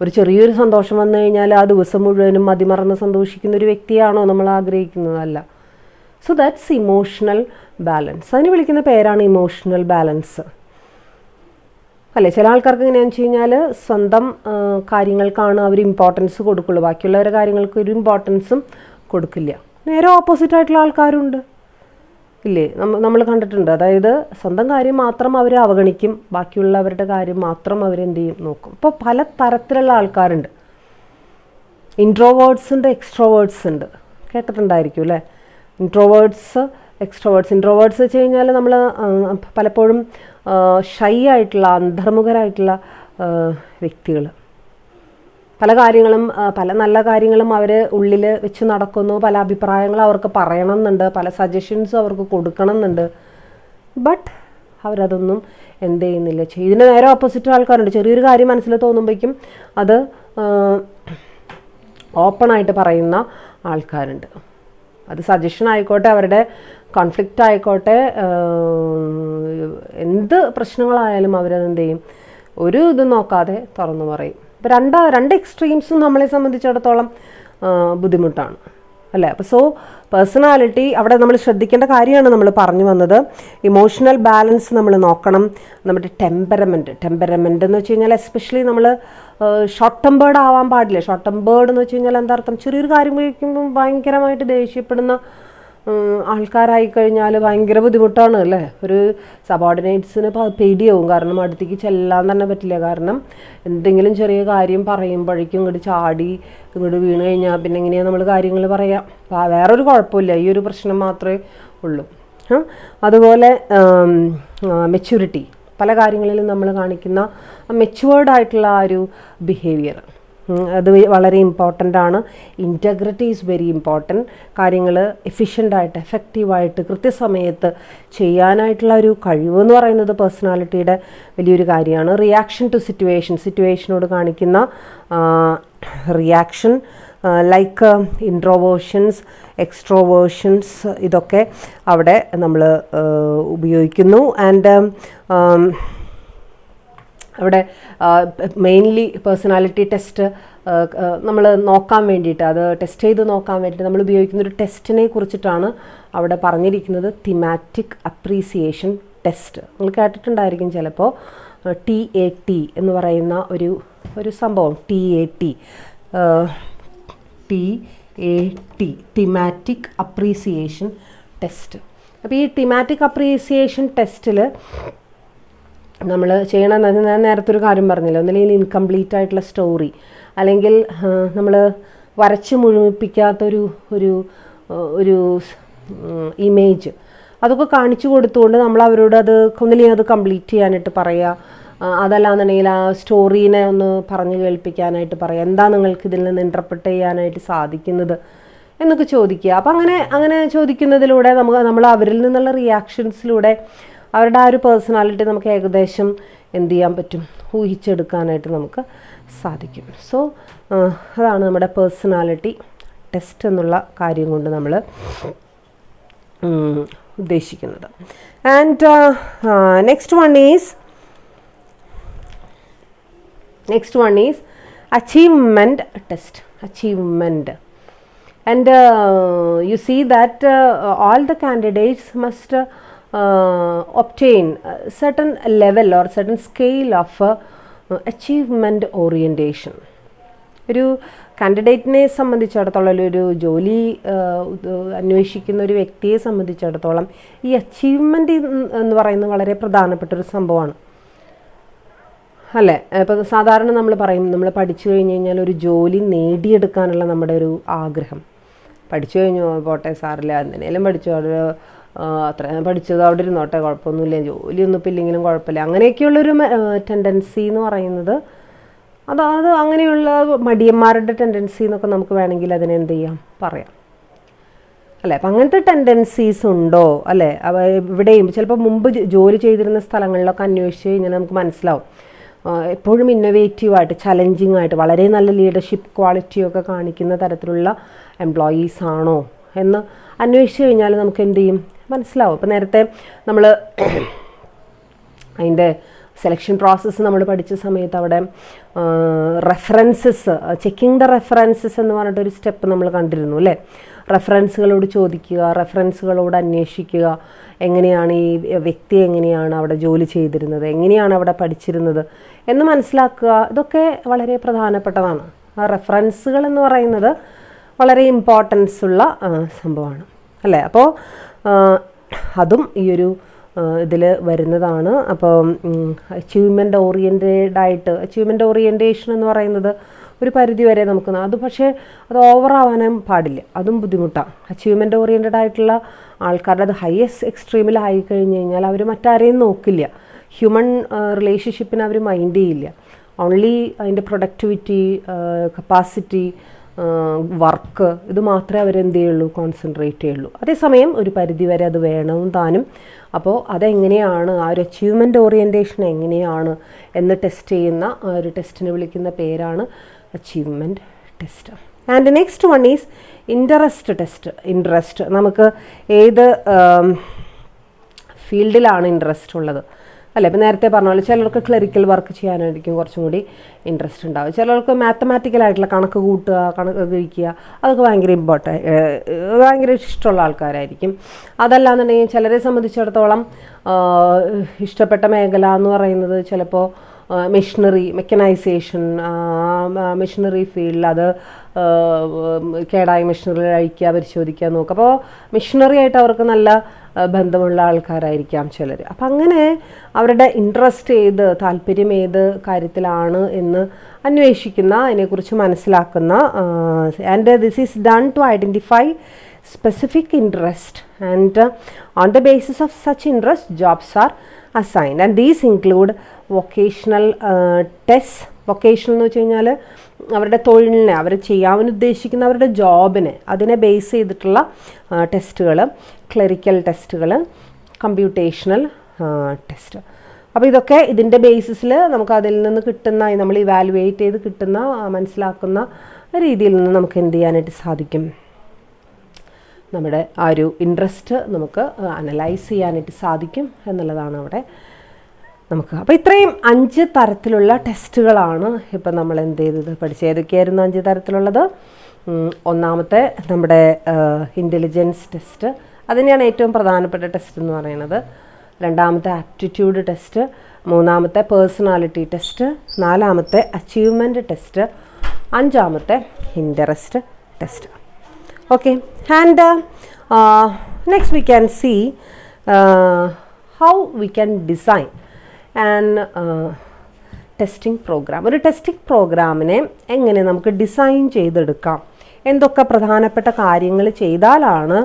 ഒരു ചെറിയൊരു സന്തോഷം വന്നു കഴിഞ്ഞാൽ ആ ദിവസം മുഴുവനും മതിമറന്ന് സന്തോഷിക്കുന്ന ഒരു വ്യക്തിയാണോ നമ്മൾ ആഗ്രഹിക്കുന്നത്? അല്ല. So that's emotional balance. അതിന് വിളിക്കുന്ന പേരാണ് ഇമോഷണൽ ബാലൻസ്, അല്ലേ? ചില ആൾക്കാർക്ക് എങ്ങനെയാണെന്ന് വെച്ച് കഴിഞ്ഞാൽ സ്വന്തം കാര്യങ്ങൾക്കാണ് അവർ ഇമ്പോർട്ടൻസ് കൊടുക്കുള്ളൂ, ബാക്കിയുള്ളവരുടെ കാര്യങ്ങൾക്ക് ഒരു ഇമ്പോർട്ടൻസും കൊടുക്കില്ല. നേരെ ഓപ്പോസിറ്റ് ആയിട്ടുള്ള ആൾക്കാരുണ്ട്, ഇല്ലേ? നമ്മൾ കണ്ടിട്ടുണ്ട്. അതായത് സ്വന്തം കാര്യം മാത്രം അവർ അവഗണിക്കും, ബാക്കിയുള്ളവരുടെ കാര്യം മാത്രം അവരെന്ത് ചെയ്യും, നോക്കും. ഇപ്പോൾ പല തരത്തിലുള്ള ആൾക്കാരുണ്ട്. ഇൻട്രോവേർട്സ് ഉണ്ട്, എക്സ്ട്രോവേർട്സ് ഉണ്ട്, കേട്ടിട്ടുണ്ടായിരിക്കും അല്ലേ? Introverts, extroverts. ഇൻട്രോവേർട്സ് വെച്ച് കഴിഞ്ഞാൽ നമ്മൾ പലപ്പോഴും ഷൈ ആയിട്ടുള്ള, അന്തർമുഖരായിട്ടുള്ള വ്യക്തികൾ. പല കാര്യങ്ങളും, പല നല്ല കാര്യങ്ങളും അവർ ഉള്ളിൽ വെച്ച് നടക്കുന്നു, പല അഭിപ്രായങ്ങളും അവർക്ക് പറയണം എന്നുണ്ട്, പല സജഷൻസും അവർക്ക് കൊടുക്കണം എന്നുണ്ട്. ബട്ട് അവരതൊന്നും എന്ത് ചെയ്യുന്നില്ല, ഇതിന് നേരെ ഓപ്പോസിറ്റ് ആൾക്കാരുണ്ട്. ചെറിയൊരു കാര്യം മനസ്സിൽ തോന്നുമ്പോഴേക്കും അത് ഓപ്പണായിട്ട് പറയുന്ന ആൾക്കാരുണ്ട്. അത് സജഷൻ ആയിക്കോട്ടെ, അവരുടെ കോൺഫ്ലിക്റ്റ് ആയിക്കോട്ടെ, എന്ത് പ്രശ്നങ്ങളായാലും അവരതെന്ത് ചെയ്യും, ഒരു ഇത് നോക്കാതെ തുറന്നു പറയും. ഇപ്പോൾ രണ്ട് എക്സ്ട്രീംസും നമ്മളെ സംബന്ധിച്ചിടത്തോളം ബുദ്ധിമുട്ടാണ്, അല്ലേ? അപ്പോൾ സോ പേഴ്സണാലിറ്റി അവിടെ നമ്മൾ ശ്രദ്ധിക്കേണ്ട കാര്യമാണ് നമ്മൾ പറഞ്ഞു വന്നത്. ഇമോഷണൽ ബാലൻസ് നമ്മൾ നോക്കണം. നമ്മുടെ ടെമ്പറമെൻറ്റ് എന്ന് വെച്ച് കഴിഞ്ഞാൽ എസ്പെഷ്യലി നമ്മൾ ഷോർട്ട് ടെമ്പേർഡ് ആവാൻ പാടില്ല. ഷോർട്ട് ടെമ്പേർഡ് എന്ന് വെച്ച് കഴിഞ്ഞാൽ എന്താ അർത്ഥം? ചെറിയൊരു കാര്യം കഴിക്കുമ്പോൾ ഭയങ്കരമായിട്ട് ദേഷ്യപ്പെടുന്ന ആൾക്കാരായി കഴിഞ്ഞാൽ ഭയങ്കര ബുദ്ധിമുട്ടാണ്, അല്ലേ? ഒരു സബോർഡിനേറ്റ്സിന് പേടിയാവും, കാരണം അടുത്തേക്ക് ചെല്ലാൻ തന്നെ പറ്റില്ല. കാരണം എന്തെങ്കിലും ചെറിയ കാര്യം പറയുമ്പോഴേക്കും ഇങ്ങോട്ട് ചാടി ഇങ്ങോട്ട് വീണ് കഴിഞ്ഞാൽ പിന്നെ എങ്ങനെയാണ് നമ്മൾ കാര്യങ്ങൾ പറയാം? വേറൊരു കുഴപ്പമില്ല, ഈ ഒരു പ്രശ്നം മാത്രമേ ഉള്ളൂ. അതുപോലെ മെച്യൂരിറ്റി, പല കാര്യങ്ങളിലും നമ്മൾ കാണിക്കുന്ന മെച്യൂർഡായിട്ടുള്ള ആ ഒരു ബിഹേവിയർ, അത് വളരെ ഇമ്പോർട്ടൻ്റ് ആണ്. Integrity is very important. കാര്യങ്ങൾ എഫിഷ്യൻ്റായിട്ട്, എഫക്റ്റീവായിട്ട്, കൃത്യസമയത്ത് ചെയ്യാനായിട്ടുള്ള ഒരു കഴിവെന്ന് പറയുന്നത് പേഴ്സണാലിറ്റിയുടെ വലിയൊരു കാര്യമാണ്. റിയാക്ഷൻ ടു സിറ്റുവേഷനോട് കാണിക്കുന്ന റിയാക്ഷൻ, ലൈക്ക് ഇൻട്രോവേർഷൻസ്, എക്സ്ട്രോവേർഷൻസ്, ഇതൊക്കെ അവിടെ നമ്മൾ ഉപയോഗിക്കുന്നു. ആൻഡ് അവിടെ മെയിൻലി പേഴ്സണാലിറ്റി ടെസ്റ്റ് നമ്മൾ നോക്കാൻ വേണ്ടിയിട്ട്, അത് ടെസ്റ്റ് ചെയ്ത് നോക്കാൻ വേണ്ടിയിട്ട് നമ്മൾ ഉപയോഗിക്കുന്ന ഒരു ടെസ്റ്റിനെ കുറിച്ചിട്ടാണ് അവിടെ പറഞ്ഞിരിക്കുന്നത്. Thematic appreciation test. നിങ്ങൾ കേട്ടിട്ടുണ്ടായിരിക്കും ചിലപ്പോൾ. TAT എന്ന് പറയുന്ന ഒരു സംഭവം, TAT, തിമാറ്റിക് അപ്രീസിയേഷൻ ടെസ്റ്റ്. അപ്പോൾ ഈ തിമാറ്റിക് അപ്രീസിയേഷൻ ടെസ്റ്റിൽ നമ്മൾ ചെയ്യണമെന്ന് ഞാൻ നേരത്തെ ഒരു കാര്യം പറഞ്ഞില്ല, ഒന്നില്ലെങ്കിൽ ഇൻകംപ്ലീറ്റ് ആയിട്ടുള്ള സ്റ്റോറി, അല്ലെങ്കിൽ നമ്മൾ വരച്ച് മുഴുമിപ്പിക്കാത്തൊരു ഒരു ഇമേജ്, അതൊക്കെ കാണിച്ചു കൊടുത്തുകൊണ്ട് നമ്മൾ അവരോട് അത് ഒന്നില്ലെങ്കിൽ അത് കംപ്ലീറ്റ് ചെയ്യാനായിട്ട് പറയുക. അതല്ലാന്നുണ്ടെങ്കിൽ ആ സ്റ്റോറീനെ ഒന്ന് പറഞ്ഞു കേൾപ്പിക്കാനായിട്ട് പറയുക. എന്താ നിങ്ങൾക്ക് ഇതിൽ നിന്ന് ഇൻ്റർപ്രറ്റ് ചെയ്യാനായിട്ട് സാധിക്കുന്നത് എന്നൊക്കെ ചോദിക്കുക. അപ്പം അങ്ങനെ ചോദിക്കുന്നതിലൂടെ നമ്മൾ അവരിൽ നിന്നുള്ള റിയാക്ഷൻസിലൂടെ അവരുടെ ആ ഒരു പേഴ്സണാലിറ്റി നമുക്ക് ഏകദേശം എന്ത് ചെയ്യാൻ പറ്റും, ഊഹിച്ചെടുക്കാനായിട്ട് നമുക്ക് സാധിക്കും. സോ അതാണ് നമ്മുടെ പേഴ്സണാലിറ്റി ടെസ്റ്റ് എന്നുള്ള കാര്യം കൊണ്ട് നമ്മൾ ഉദ്ദേശിക്കുന്നത്. And next one is achievement test. Achievement. And you see that all the candidates must obtain a certain level or certain scale of achievement orientation. ഒരു കാൻഡിഡേറ്റിനെ സംബന്ധിച്ചിടത്തോളം, ഒരു ജോലി അന്വേഷിക്കുന്ന ഒരു വ്യക്തിയെ സംബന്ധിച്ചിടത്തോളം ഈ അച്ചീവ്മെൻ്റ് എന്ന് പറയുന്നത് വളരെ പ്രധാനപ്പെട്ടൊരു സംഭവമാണ്, അല്ലേ? ഇപ്പോൾ സാധാരണ നമ്മൾ പറയും, നമ്മൾ പഠിച്ചു കഴിഞ്ഞ് കഴിഞ്ഞാൽ ഒരു ജോലി നേടിയെടുക്കാനുള്ള നമ്മുടെ ഒരു ആഗ്രഹം. പഠിച്ചു കഴിഞ്ഞു പോട്ടെ, സാറില്ല, എന്തിനേലും പഠിച്ചു, അവിടെ അത്ര പഠിച്ചത് അവിടെ ഇരുന്നോട്ടെ, കുഴപ്പമൊന്നുമില്ല, ജോലിയൊന്നും ഇപ്പം ഇല്ലെങ്കിലും കുഴപ്പമില്ല, അങ്ങനെയൊക്കെയുള്ളൊരു ടെൻഡൻസി എന്ന് പറയുന്നത് അത് അങ്ങനെയുള്ള മടിയന്മാരുടെ ടെൻഡൻസി എന്നൊക്കെ നമുക്ക് വേണമെങ്കിൽ അതിനെ എന്ത് ചെയ്യാം, പറയാം, അല്ലേ? അപ്പം അങ്ങനത്തെ ടെൻഡൻസീസ് ഉണ്ടോ, അല്ലേ? ഇവിടെയും ചിലപ്പോൾ മുമ്പ് ജോലി ചെയ്തിരുന്ന സ്ഥലങ്ങളിലൊക്കെ അന്വേഷിച്ച് കഴിഞ്ഞാൽ നമുക്ക് മനസ്സിലാവും. എപ്പോഴും ഇന്നൊവേറ്റീവായിട്ട് ചലഞ്ചിങ് ആയിട്ട് വളരെ നല്ല ലീഡർഷിപ്പ് ക്വാളിറ്റിയൊക്കെ കാണിക്കുന്ന തരത്തിലുള്ള എംപ്ലോയീസ് ആണോ എന്ന് അന്വേഷിച്ച് കഴിഞ്ഞാൽ നമുക്ക് എന്ത് ചെയ്യും, മനസ്സിലാവും. ഇപ്പോൾ നേരത്തെ നമ്മൾ അതിൻ്റെ സെലക്ഷൻ പ്രോസസ്സ് നമ്മൾ പഠിച്ച സമയത്ത് അവിടെ റെഫറൻസസ്, ചെക്കിംഗ് ദ റെഫറൻസസ് എന്ന് പറഞ്ഞിട്ടൊരു സ്റ്റെപ്പ് നമ്മൾ കണ്ടിരുന്നു അല്ലേ. റെഫറൻസുകളോട് ചോദിക്കുക, റെഫറൻസുകളോട് അന്വേഷിക്കുക, എങ്ങനെയാണ് ഈ വ്യക്തി എങ്ങനെയാണ് അവിടെ ജോലി ചെയ്തിരുന്നത്, എങ്ങനെയാണ് അവിടെ പഠിച്ചിരുന്നത് എന്ന് മനസ്സിലാക്കുക. ഇതൊക്കെ വളരെ പ്രധാനപ്പെട്ടതാണ്. ആ റെഫറൻസുകൾ എന്ന് പറയുന്നത് വളരെ ഇമ്പോർട്ടൻസ് ഉള്ള സംഭവമാണ് അല്ലേ. അപ്പോൾ അതും ഈ ഒരു ഇതിൽ വരുന്നതാണ്. അപ്പോൾ അച്ചീവ്മെൻ്റ് ഓറിയൻറ്റേഷൻ എന്ന് പറയുന്നത് ഒരു പരിധി വരെ നമുക്ക് അത്, പക്ഷേ അത് ഓവറാവാനും പാടില്ല, അതും ബുദ്ധിമുട്ടാണ്. അച്ചീവ്മെൻ്റ് ഓറിയൻറ്റഡ് ആയിട്ടുള്ള ആൾക്കാരുടെ അത് ഹയസ്റ്റ് എക്സ്ട്രീമിലായി കഴിഞ്ഞ് കഴിഞ്ഞാൽ അവർ മറ്റാരെയും നോക്കില്ല, ഹ്യൂമൻ റിലേഷൻഷിപ്പിന് അവർ മൈൻഡ് ചെയ്യില്ല. ഓൺലി അതിൻ്റെ പ്രൊഡക്ടിവിറ്റി, കപ്പാസിറ്റി, വർക്ക്, ഇത് മാത്രമേ അവരെന്ത് ചെയ്യുള്ളൂ, കോൺസെൻട്രേറ്റ് ചെയ്യുള്ളൂ. അതേസമയം ഒരു പരിധി വരെ അത് വേണവും താനും. അപ്പോൾ അതെങ്ങനെയാണ്, ആ ഒരു അച്ചീവ്മെൻ്റ് ഓറിയൻറ്റേഷൻ എങ്ങനെയാണ് എന്ന് ടെസ്റ്റ് ചെയ്യുന്ന ആ ഒരു ടെസ്റ്റിനെ വിളിക്കുന്ന പേരാണ് achievement test. And next one is interest test. Interest, നമുക്ക് ഏത് ഫീൽഡിലാണ് ഇൻട്രസ്റ്റ് ഉള്ളത് അല്ലേ. ഇപ്പോൾ നേരത്തെ പറഞ്ഞ പോലെ ചിലർക്ക് ക്ലറിക്കൽ വർക്ക് ചെയ്യാനായിരിക്കും കുറച്ചും കൂടി ഇൻട്രസ്റ്റ് ഉണ്ടാവും. ചിലർക്ക് മാത്തമാറ്റിക്കലായിട്ടുള്ള കണക്ക് കൂട്ടുക, കണക്ക് കഴിക്കുക, അതൊക്കെ ഭയങ്കര ഇഷ്ടമുള്ള ആൾക്കാരായിരിക്കും. അതല്ലാന്നുണ്ടെങ്കിൽ ചിലരെ സംബന്ധിച്ചിടത്തോളം ഇഷ്ടപ്പെട്ട മേഖല എന്ന് പറയുന്നത് ചിലപ്പോൾ മെക്കനൈസേഷൻ, മെഷീനറി ഫീൽഡിൽ, അത് കേടായ മെഷീനറി അഴിക്കുക, പരിശോധിക്കുക, നോക്കുക. അപ്പോൾ മെഷീനറി ആയിട്ട് അവർക്ക് നല്ല ബന്ധമുള്ള ആൾക്കാരായിരിക്കാം ചിലർ. അപ്പം അങ്ങനെ അവരുടെ ഇൻട്രസ്റ്റ് ഏത്, താല്പര്യം ഏത് കാര്യത്തിലാണ് എന്ന് അന്വേഷിക്കുന്ന, അതിനെക്കുറിച്ച് മനസ്സിലാക്കുന്ന. And this is done to identify specific interest, and on the basis of such interest jobs are assigned, and these include vocational tests. vocational എന്ന് വെച്ച് കഴിഞ്ഞാൽ അവരുടെ തൊഴിലിനെ, അവർ ചെയ്യാൻ ഉദ്ദേശിക്കുന്ന അവരുടെ ജോബിനെ, അതിനെ ബേസ് ചെയ്തിട്ടുള്ള ടെസ്റ്റുകൾ, ക്ലറിക്കൽ ടെസ്റ്റുകൾ, കമ്പ്യൂട്ടേഷണൽ ടെസ്റ്റ്. അപ്പോൾ ഇതൊക്കെ ഇതിൻ്റെ ബേസിസിൽ നമുക്ക് അതിൽ നിന്ന് കിട്ടുന്ന, നമ്മൾ ഇവാലുവേറ്റ് ചെയ്ത് കിട്ടുന്ന, മനസ്സിലാക്കുന്ന രീതിയിൽ നിന്ന് നമുക്ക് എന്ത് ചെയ്യാനായിട്ട് സാധിക്കും, നമ്മുടെ ആ ഒരു ഇൻട്രസ്റ്റ് നമുക്ക് അനലൈസ് ചെയ്യാനായിട്ട് സാധിക്കും എന്നുള്ളതാണ് അവിടെ നമുക്ക്. അപ്പോൾ ഇത്രയും 5 തരത്തിലുള്ള ടെസ്റ്റുകളാണ് ഇപ്പം നമ്മൾ എന്ത് ചെയ്തത്, പഠിച്ചത്. ഏതൊക്കെയായിരുന്നു 5 തരത്തിലുള്ളത്? ഒന്നാമത്തെ നമ്മുടെ ഇൻ്റലിജൻസ് ടെസ്റ്റ്, അതിനെയാണ് ഏറ്റവും പ്രധാനപ്പെട്ട ടെസ്റ്റ് എന്ന് പറയുന്നത്. രണ്ടാമത്തെ ആപ്റ്റിറ്റ്യൂഡ് ടെസ്റ്റ്, മൂന്നാമത്തെ പേഴ്സണാലിറ്റി ടെസ്റ്റ്, നാലാമത്തെ അച്ചീവ്മെൻറ്റ് ടെസ്റ്റ്, അഞ്ചാമത്തെ interest test. Okay, and next we can see how we can design an testing programme. ഒരു ടെസ്റ്റിംഗ് പ്രോഗ്രാമിനെ എങ്ങനെ നമുക്ക് ഡിസൈൻ ചെയ്തെടുക്കാം, എന്തൊക്കെ പ്രധാനപ്പെട്ട കാര്യങ്ങൾ ചെയ്താലാണ്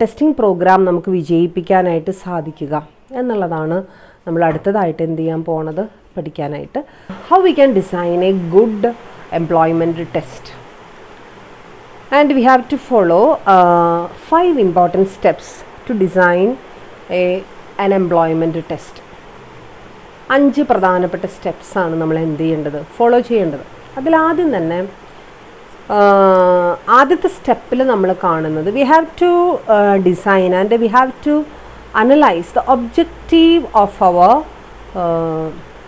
ടെസ്റ്റിംഗ് പ്രോഗ്രാം നമുക്ക് വിജയിപ്പിക്കാനായിട്ട് സാധിക്കുക എന്നുള്ളതാണ് നമ്മൾ അടുത്തതായിട്ട് എന്ത് ചെയ്യാൻ പോണത്, പഠിക്കാനായിട്ട്. How we can design A good employment test. And we have to follow 5 important steps to design an employment test. 5 പ്രധാനപ്പെട്ട സ്റ്റെപ്സാണ് നമ്മൾ എന്ത് ചെയ്യേണ്ടത്, ഫോളോ ചെയ്യേണ്ടത്. അതിലാദ്യം തന്നെ ആദ്യത്തെ സ്റ്റെപ്പിൽ നമ്മൾ കാണുന്നത്, we have to design and we have to analyse the objective of our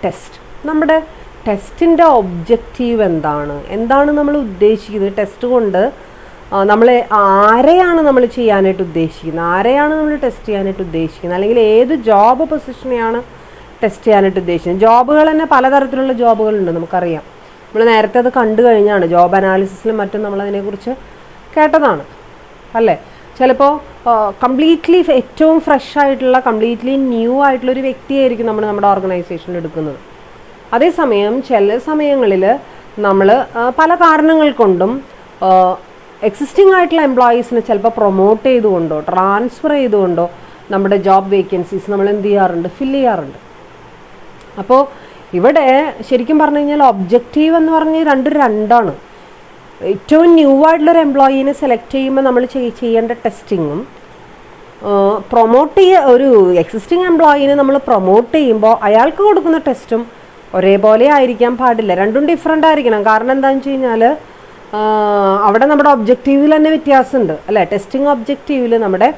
test. നമ്മുടെ ടെസ്റ്റിൻ്റെ ഒബ്ജക്റ്റീവ് എന്താണ് നമ്മൾ ഉദ്ദേശിക്കുന്നത്, ടെസ്റ്റ് കൊണ്ട് നമ്മൾ ആരെയാണ് നമ്മൾ ചെയ്യാനായിട്ട് ഉദ്ദേശിക്കുന്നത്, ആരെയാണ് നമ്മൾ ടെസ്റ്റ് ചെയ്യാനായിട്ട് ഉദ്ദേശിക്കുന്നത്, അല്ലെങ്കിൽ ഏത് ജോബ് പൊസിഷനെയാണ് ടെസ്റ്റ് ചെയ്യാനായിട്ട് ഉദ്ദേശിക്കുന്നത്. ജോബുകൾ തന്നെ പലതരത്തിലുള്ള ജോബുകളുണ്ട്, നമുക്കറിയാം. നമ്മൾ നേരത്തെ അത് കണ്ടു കഴിഞ്ഞാണ്, ജോബ് അനാലിസിസിലും മറ്റും നമ്മളതിനെക്കുറിച്ച് കേട്ടതാണ് അല്ലേ. ചിലപ്പോൾ കംപ്ലീറ്റ്ലി ഏറ്റവും ഫ്രഷ് ആയിട്ടുള്ള, കംപ്ലീറ്റ്ലി ന്യൂ ആയിട്ടുള്ളൊരു വ്യക്തിയായിരിക്കും നമ്മൾ നമ്മുടെ ഓർഗനൈസേഷനിൽ എടുക്കുന്നത്. അതേസമയം ചില സമയങ്ങളിൽ നമ്മൾ പല കാരണങ്ങൾ കൊണ്ടും എക്സിസ്റ്റിംഗ് ആയിട്ടുള്ള എംപ്ലോയീസിനെ ചിലപ്പോൾ പ്രൊമോട്ട് ചെയ്തുകൊണ്ടോ ട്രാൻസ്ഫർ ചെയ്തുകൊണ്ടോ നമ്മുടെ ജോബ് വേക്കൻസീസ് നമ്മൾ എന്ത് ചെയ്യാറുണ്ട്, ഫില്ല് ചെയ്യാറുണ്ട്. അപ്പോൾ ഇവിടെ ശരിക്കും പറഞ്ഞു കഴിഞ്ഞാൽ ഒബ്ജക്റ്റീവ് എന്ന് പറഞ്ഞാൽ രണ്ടാണ്. ഏറ്റവും ന്യൂ ആയിട്ടുള്ളൊരു എംപ്ലോയീനെ സെലക്ട് ചെയ്യുമ്പോൾ നമ്മൾ ചെയ്യേണ്ട ടെസ്റ്റിങ്ങും, ഒരു എക്സിസ്റ്റിംഗ് എംപ്ലോയീനെ നമ്മൾ പ്രൊമോട്ട് ചെയ്യുമ്പോൾ അയാൾക്ക് കൊടുക്കുന്ന ടെസ്റ്റും ഒരേപോലെ ആയിരിക്കാൻ പാടില്ല, രണ്ടും ഡിഫറെൻ്റ് ആയിരിക്കണം. കാരണം എന്താണെന്ന് വെച്ച് കഴിഞ്ഞാൽ അവിടെ നമ്മുടെ ഒബ്ജക്റ്റീവിൽ തന്നെ വ്യത്യാസമുണ്ട് അല്ലേ, ടെസ്റ്റിംഗ് ഒബ്ജക്റ്റീവിൽ നമ്മുടെ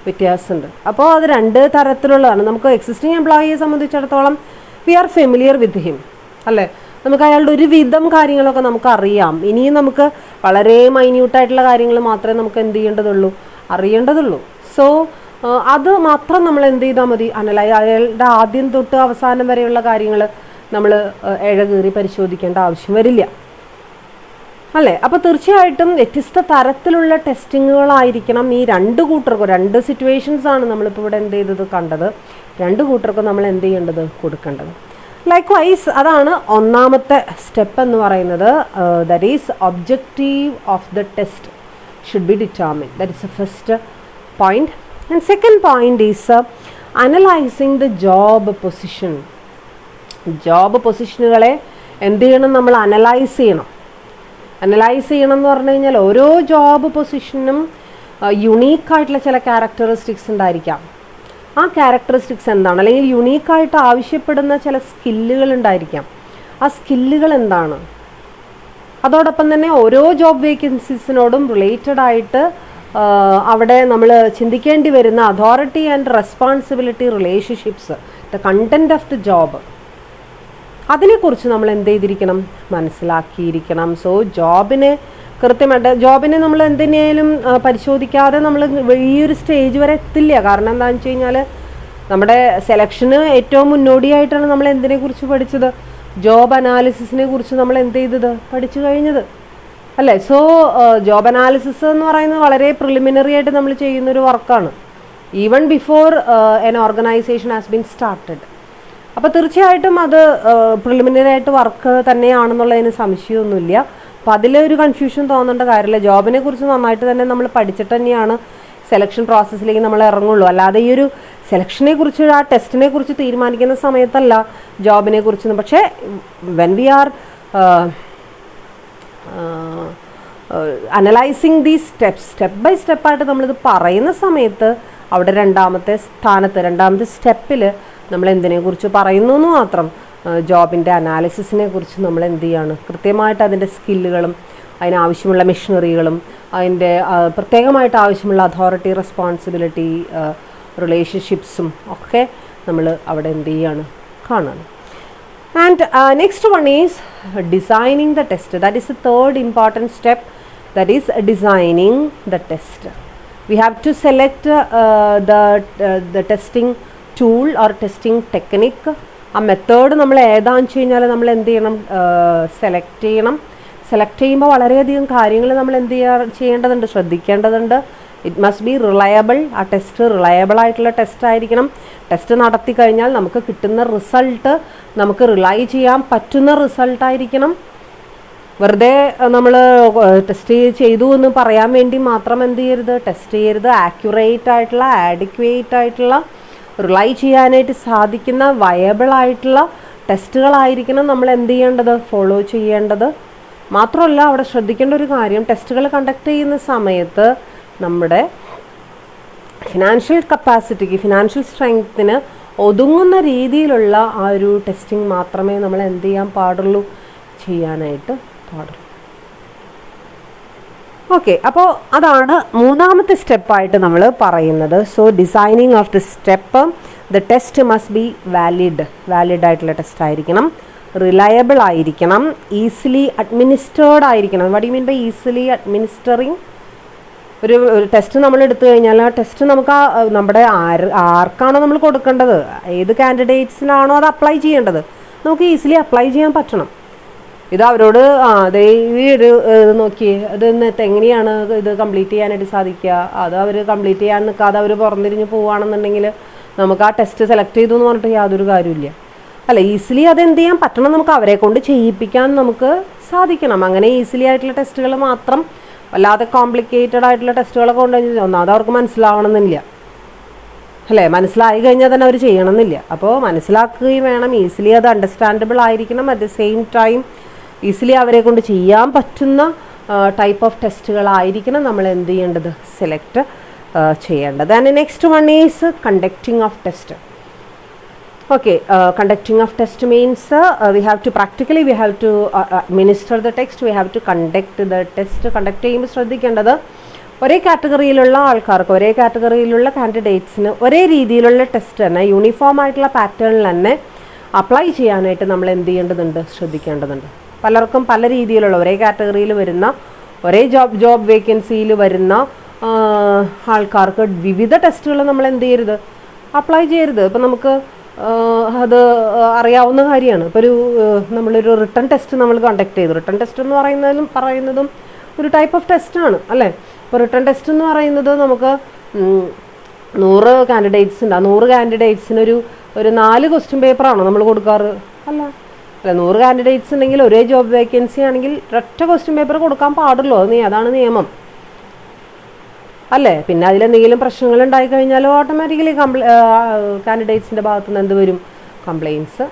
വ്യത്യാസമുണ്ട്. അപ്പോൾ അത് രണ്ട് തരത്തിലുള്ളതാണ്. നമുക്ക് എക്സിസ്റ്റിംഗ് എംപ്ലോയിയെ സംബന്ധിച്ചിടത്തോളം we are familiar with him അല്ലേ, നമുക്ക് അയാളുടെ ഒരു വിധം കാര്യങ്ങളൊക്കെ നമുക്ക് അറിയാം. ഇനിയും നമുക്ക് വളരെ മൈന്യൂട്ടായിട്ടുള്ള കാര്യങ്ങൾ മാത്രമേ നമുക്ക് എന്ത് ചെയ്യേണ്ടതുള്ളൂ, അറിയേണ്ടതുള്ളൂ. സോ അത് മാത്രം നമ്മൾ എന്ത് ചെയ്താൽ മതി, അയാളുടെ ആദ്യം തൊട്ട് അവസാനം വരെയുള്ള കാര്യങ്ങൾ നമ്മൾ ഇഴകീറി പരിശോധിക്കേണ്ട ആവശ്യം വരില്ല അല്ലേ. അപ്പോൾ തീർച്ചയായിട്ടും വ്യത്യസ്ത തരത്തിലുള്ള ടെസ്റ്റിങ്ങുകളായിരിക്കണം ഈ രണ്ട് കൂട്ടർക്കും. രണ്ട് സിറ്റുവേഷൻസ് ആണ് നമ്മളിപ്പോൾ ഇവിടെ എന്ത് ചെയ്തത് കണ്ടത്. രണ്ട് കൂട്ടർക്കും നമ്മൾ എന്ത് ചെയ്യേണ്ടത്, കൊടുക്കേണ്ടത്. ലൈക്ക് വൈസ് അതാണ് ഒന്നാമത്തെ സ്റ്റെപ്പ് എന്ന് പറയുന്നത്. That is objective of the test should be determine. That is a first point. And second point is analysing the job position. Job പൊസിഷനുകളെ എന്ത് ചെയ്യണം, നമ്മൾ അനലൈസ് ചെയ്യണം. അനലൈസ് ചെയ്യണം എന്ന് പറഞ്ഞു കഴിഞ്ഞാൽ ഓരോ ജോബ് പൊസിഷനും യുണീക്കായിട്ടുള്ള ചില ക്യാരക്ടറിസ്റ്റിക്സ് ഉണ്ടായിരിക്കാം. ആ ക്യാരക്ടറിസ്റ്റിക്സ് എന്താണ്, അല്ലെങ്കിൽ യുണീക്കായിട്ട് ആവശ്യപ്പെടുന്ന ചില സ്കില്ലുകൾ ഉണ്ടായിരിക്കാം. ആ സ്കില്ലുകൾ എന്താണ്, അതോടൊപ്പം തന്നെ ഓരോ ജോബ് വേക്കൻസീസിനോടും റിലേറ്റഡ് ആയിട്ട് അവിടെ നമ്മൾ ചിന്തിക്കേണ്ടി വരുന്ന authority and responsibility relationships, the content of the job, അതിനെക്കുറിച്ച് നമ്മൾ എന്ത് ചെയ്തിരിക്കണം, മനസ്സിലാക്കിയിരിക്കണം. സോ ജോബിനെ കൃത്യമായിട്ട് ജോബിനെ നമ്മൾ എന്തിനേലും പരിശോധിക്കാതെ നമ്മൾ ഈ ഒരു സ്റ്റേജ് വരെ എത്തില്ല. കാരണം എന്താണെന്ന് വെച്ച് കഴിഞ്ഞാൽ നമ്മുടെ സെലക്ഷന് ഏറ്റവും മുന്നോടിയായിട്ടാണ് നമ്മൾ എന്തിനെക്കുറിച്ച് പഠിച്ചത്, ജോബ് അനാലിസിസിനെ കുറിച്ച് നമ്മൾ എന്ത് ചെയ്തത്, പഠിച്ചു കഴിഞ്ഞത് അല്ലേ. സോ ജോബ് അനാലിസിസ് എന്ന് പറയുന്നത് വളരെ പ്രിലിമിനറി ആയിട്ട് നമ്മൾ ചെയ്യുന്നൊരു വർക്കാണ്, even before N organisation has been started. അപ്പോൾ തീർച്ചയായിട്ടും അത് പ്രിലിമിനറി ആയിട്ട് വർക്ക് തന്നെയാണെന്നുള്ളതിന് സംശയമൊന്നുമില്ല. അപ്പോൾ അതിലൊരു കൺഫ്യൂഷൻ തോന്നേണ്ട കാര്യമില്ല. ജോബിനെ കുറിച്ച് നന്നായിട്ട് തന്നെ നമ്മൾ പഠിച്ചിട്ട് തന്നെയാണ് സെലക്ഷൻ പ്രോസസ്സിലേക്ക് നമ്മൾ ഇറങ്ങുള്ളൂ. അല്ലാതെ ഈ ഒരു സെലക്ഷനെ കുറിച്ച്, ആ ടെസ്റ്റിനെ കുറിച്ച് തീരുമാനിക്കുന്ന സമയത്തല്ല ജോബിനെ കുറിച്ച്. പക്ഷേ when we are analysing these steps, step by സ്റ്റെപ്പായിട്ട് നമ്മളിത് പറയുന്ന സമയത്ത് അവിടെ രണ്ടാമത്തെ സ്ഥാനത്ത്, രണ്ടാമത്തെ സ്റ്റെപ്പിൽ നമ്മൾ എന്തിനെക്കുറിച്ച് പറയുന്നു എന്ന് മാത്രം, ജോബിൻ്റെ അനാലിസിസിനെ കുറിച്ച് നമ്മൾ എന്ത് ചെയ്യാണ്, കൃത്യമായിട്ട് അതിൻ്റെ സ്കില്ലുകളും അതിനാവശ്യമുള്ള മെഷീനറികളും അതിൻ്റെ പ്രത്യേകമായിട്ട് ആവശ്യമുള്ള അതോറിറ്റി റെസ്പോൺസിബിലിറ്റി റിലേഷൻഷിപ്സും ഒക്കെ നമ്മൾ അവിടെ എന്ത് ചെയ്യാണ്, കാണണം. And next one is designing the test. That is a third important step. That is designing the test. We have to select the testing tool or testing technique. ആ മെത്തേഡ് നമ്മൾ ഏതാണെന്ന് വെച്ച് കഴിഞ്ഞാൽ നമ്മൾ എന്ത് ചെയ്യണം, സെലക്ട് ചെയ്യണം. സെലക്ട് ചെയ്യുമ്പോൾ വളരെയധികം കാര്യങ്ങൾ നമ്മൾ എന്ത് ചെയ്യേണ്ടതുണ്ട്, ശ്രദ്ധിക്കേണ്ടതുണ്ട്. It must be reliable. ആ ടെസ്റ്റ് റിലയബിൾ ആയിട്ടുള്ള ടെസ്റ്റ് ആയിരിക്കണം. ടെസ്റ്റ് നടത്തി കഴിഞ്ഞാൽ നമുക്ക് കിട്ടുന്ന റിസൾട്ട് നമുക്ക് റിലൈ ചെയ്യാൻ പറ്റുന്ന റിസൾട്ടായിരിക്കണം. വെറുതെ നമ്മൾ ടെസ്റ്റ് ചെയ്തു എന്ന് പറയാൻ വേണ്ടി മാത്രം എന്ത് ചെയ്യരുത്, ടെസ്റ്റ് ചെയ്യരുത്. ആക്യുറേറ്റ് ആയിട്ടുള്ള, ആഡിക്വേറ്റ് ആയിട്ടുള്ള, റിലൈ ചെയ്യാനായിട്ട് സാധിക്കുന്ന വയബിളായിട്ടുള്ള ടെസ്റ്റുകളായിരിക്കണം നമ്മൾ എന്ത് ചെയ്യേണ്ടത്, ഫോളോ ചെയ്യേണ്ടത്. മാത്രമല്ല അവിടെ ശ്രദ്ധിക്കേണ്ട ഒരു കാര്യം, ടെസ്റ്റുകൾ കണ്ടക്ട് ചെയ്യുന്ന സമയത്ത് നമ്മുടെ ഫിനാൻഷ്യൽ കപ്പാസിറ്റിക്ക്, ഫിനാൻഷ്യൽ സ്ട്രെങ്ത്തിന് ഒതുങ്ങുന്ന രീതിയിലുള്ള ആ ഒരു ടെസ്റ്റിംഗ് മാത്രമേ നമ്മൾ എന്ത് ചെയ്യാൻ പാടുള്ളൂ, ചെയ്യാനായിട്ട് പാടുള്ളൂ. ഓക്കെ, അപ്പോൾ അതാണ് മൂന്നാമത്തെ സ്റ്റെപ്പായിട്ട് നമ്മൾ പറയുന്നത്. So designing of the step, the test must be valid ആയിട്ടുള്ള ടെസ്റ്റ് ആയിരിക്കണം, റിലയബിൾ ആയിരിക്കണം, ഈസിലി അഡ്മിനിസ്റ്റേർഡ് ആയിരിക്കണം. What you mean by easily administering? ഒരു ടെസ്റ്റ് നമ്മൾ എടുത്തു കഴിഞ്ഞാൽ ആ ടെസ്റ്റ് നമുക്ക് നമ്മുടെ ആർക്കാണോ നമ്മൾ കൊടുക്കേണ്ടത്, ഏത് കാൻഡിഡേറ്റ്സിനാണോ അത് അപ്ലൈ ചെയ്യേണ്ടത്, നമുക്ക് ഈസിലി അപ്ലൈ ചെയ്യാൻ പറ്റണം. ഇത് അവരോട് ഈ ഒരു നോക്കി ഇത് എങ്ങനെയാണ് ഇത് കംപ്ലീറ്റ് ചെയ്യാനായിട്ട് സാധിക്കുക, അത് അവർ കംപ്ലീറ്റ് ചെയ്യാൻ നിൽക്കാതെ അവർ പുറംതിരിഞ്ഞ് പോവുകയാണെന്നുണ്ടെങ്കിൽ നമുക്ക് ആ ടെസ്റ്റ് സെലക്ട് ചെയ്തു എന്ന് പറഞ്ഞിട്ട് യാതൊരു കാര്യമില്ല അല്ല. ഈസിലി അതെന്ത് ചെയ്യാൻ പറ്റണം, നമുക്ക് അവരെ കൊണ്ട് ചെയ്യിപ്പിക്കാൻ നമുക്ക് സാധിക്കണം. അങ്ങനെ ഈസിലി ആയിട്ടുള്ള ടെസ്റ്റുകൾ മാത്രം, വല്ലാതെ കോംപ്ലിക്കേറ്റഡ് ആയിട്ടുള്ള ടെസ്റ്റുകളൊക്കെ കൊണ്ടുവന്ന് ഒന്നാമത് അവർക്ക് മനസ്സിലാവണമെന്നില്ല അല്ലേ, മനസ്സിലായി കഴിഞ്ഞാൽ തന്നെ അവർ ചെയ്യണമെന്നില്ല. അപ്പോൾ മനസ്സിലാക്കുകയും വേണം, ഈസിലി അത് അണ്ടർസ്റ്റാൻഡബിൾ ആയിരിക്കണം. At the same time easily അവരെ കൊണ്ട് ചെയ്യാൻ പറ്റുന്ന ടൈപ്പ് ഓഫ് ടെസ്റ്റുകളായിരിക്കണം നമ്മൾ എന്ത് ചെയ്യേണ്ടത്, സെലക്ട് ചെയ്യേണ്ടത്. And next one is conducting of test. Okay, conducting of test means we have to administer the text, we have to conduct the test. Conduct ചെയ്യുമ്പോൾ ശ്രദ്ധിക്കേണ്ടത് ഒരേ കാറ്റഗറിയിലുള്ള ആൾക്കാർക്ക്, ഒരേ കാറ്റഗറിയിലുള്ള കാൻഡിഡേറ്റ്സിന് ഒരേ രീതിയിലുള്ള ടെസ്റ്റ് തന്നെ യൂണിഫോം ആയിട്ടുള്ള പാറ്റേണിൽ തന്നെ അപ്ലൈ ചെയ്യാനായിട്ട് നമ്മൾ എന്ത് ചെയ്യേണ്ടതുണ്ട്, ശ്രദ്ധിക്കേണ്ടതുണ്ട്. പലർക്കും പല രീതിയിലുള്ള ഒരേ കാറ്റഗറിയിൽ വരുന്ന, ഒരേ ജോബ് വേക്കൻസിയിൽ വരുന്ന ആൾക്കാർക്ക് വിവിധ ടെസ്റ്റുകൾ നമ്മൾ എന്ത് ചെയ്യരുത്, അപ്ലൈ ചെയ്യരുത്. ഇപ്പം നമുക്ക് അത് അറിയാവുന്ന കാര്യമാണ്. ഇപ്പോൾ നമ്മളൊരു റിട്ടൺ ടെസ്റ്റ് നമ്മൾ കണ്ടക്ട് ചെയ്തു. റിട്ടൺ ടെസ്റ്റ് എന്ന് പറയുന്നതും ഒരു ടൈപ്പ് ഓഫ് ടെസ്റ്റാണ് അല്ലേ. ഇപ്പോൾ റിട്ടൺ ടെസ്റ്റ് എന്ന് പറയുന്നത് നമുക്ക് 100 കാൻഡിഡേറ്റ്സ് ഉണ്ട്. ആ 100 കാൻഡിഡേറ്റ്സിനൊരു 4 ക്വസ്റ്റ്യൻ പേപ്പറാണോ നമ്മൾ കൊടുക്കാറ്? അല്ല 100 കാൻഡിഡേറ്റ്സ് ഉണ്ടെങ്കിൽ ഒരേ ജോബ് വേക്കൻസി ആണെങ്കിൽ ഒറ്റ ക്വസ്റ്റ്യൻ പേപ്പർ കൊടുക്കാൻ പാടുള്ളൂ. അതാണ് നിയമം അല്ലേ. പിന്നെ അതിലെന്തെങ്കിലും പ്രശ്നങ്ങൾ ഉണ്ടായിക്കഴിഞ്ഞാലോ ഓട്ടോമാറ്റിക്കലി കാൻഡിഡേറ്റ്സിൻ്റെ ഭാഗത്തു നിന്ന് എന്ത് വരും, കംപ്ലയിൻസ്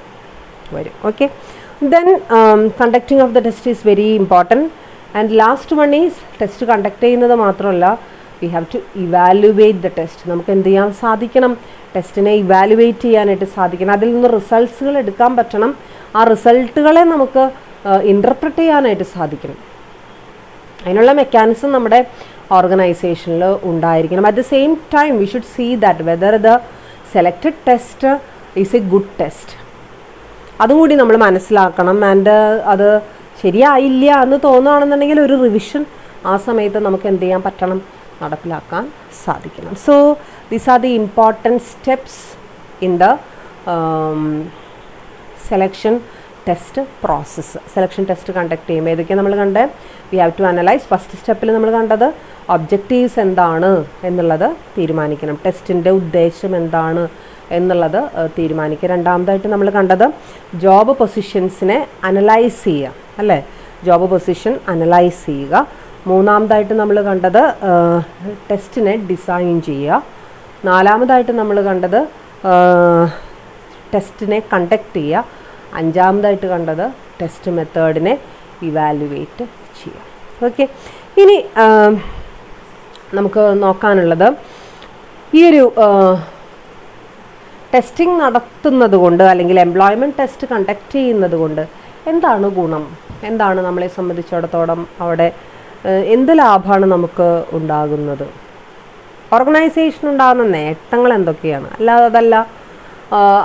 വരും. Okay, then conducting of the test is very important. And last one is test conduct ചെയ്യുന്നത് മാത്രമല്ല, we have to evaluate the test. നമുക്ക് എന്ത് ചെയ്യാൻ സാധിക്കണം, ടെസ്റ്റിനെ ഇവാലുവേറ്റ് ചെയ്യാനായിട്ട് സാധിക്കണം. അതിൽ നിന്ന് റിസൾട്ട്സുകൾ എടുക്കാൻ പറ്റണം. ആ റിസൾട്ടുകളെ നമുക്ക് ഇൻ്റർപ്രറ്റ് ചെയ്യാനായിട്ട് സാധിക്കണം. അതിനുള്ള മെക്കാനിസം നമ്മുടെ ഓർഗനൈസേഷനിൽ ഉണ്ടായിരിക്കണം. At the same time we should see that whether the selected test is a good test. അതും കൂടി നമ്മൾ മനസ്സിലാക്കണം. ആൻഡ് അത് ശരിയായില്ല എന്ന് തോന്നുകയാണെന്നുണ്ടെങ്കിൽ ഒരു റിവിഷൻ ആ സമയത്ത് നമുക്ക് എന്ത് ചെയ്യാൻ പറ്റണം, നടപ്പിലാക്കാൻ സാധിക്കണം. So these are the important steps in the selection test process. Selection test conduct ചെയ്യുമ്പോൾ ഏതൊക്കെയാണ് നമ്മൾ കണ്ടത്? We have to analyse. First സ്റ്റെപ്പിൽ നമ്മൾ കണ്ടത് ഒബ്ജക്റ്റീവ്സ് എന്താണ് എന്നുള്ളത് തീരുമാനിക്കണം. ടെസ്റ്റിൻ്റെ ഉദ്ദേശം എന്താണ് എന്നുള്ളത് തീരുമാനിക്കുക. രണ്ടാമതായിട്ട് നമ്മൾ കണ്ടത് ജോബ് പൊസിഷൻസിനെ അനലൈസ് ചെയ്യുക അല്ലേ, ജോബ് പൊസിഷൻ അനലൈസ് ചെയ്യുക. മൂന്നാമതായിട്ട് നമ്മൾ കണ്ടത് ടെസ്റ്റിനെ ഡിസൈൻ ചെയ്യുക. നാലാമതായിട്ട് നമ്മൾ കണ്ടത് ടെസ്റ്റിനെ കണ്ടക്ട് ചെയ്യുക. അഞ്ചാമതായിട്ട് കണ്ടത് ടെസ്റ്റ് മെത്തേഡിനെ ഇവാലുവേറ്റ് ചെയ്യുക. ഓക്കെ, ഇനി നമുക്ക് നോക്കാനുള്ളത് ഈ ഒരു ടെസ്റ്റിംഗ് നടത്തുന്നത് കൊണ്ട് അല്ലെങ്കിൽ എംപ്ലോയ്മെൻറ്റ് ടെസ്റ്റ് കണ്ടക്ട് ചെയ്യുന്നത് കൊണ്ട് എന്താണ് ഗുണം, എന്താണ് നമ്മളെ സംബന്ധിച്ചിടത്തോളം അവിടെ എന്ത് ലാഭമാണ് നമുക്ക് ഉണ്ടാകുന്നത്, ഓർഗനൈസേഷൻ ഉണ്ടാകുന്ന നേട്ടങ്ങൾ എന്തൊക്കെയാണ്. അതല്ല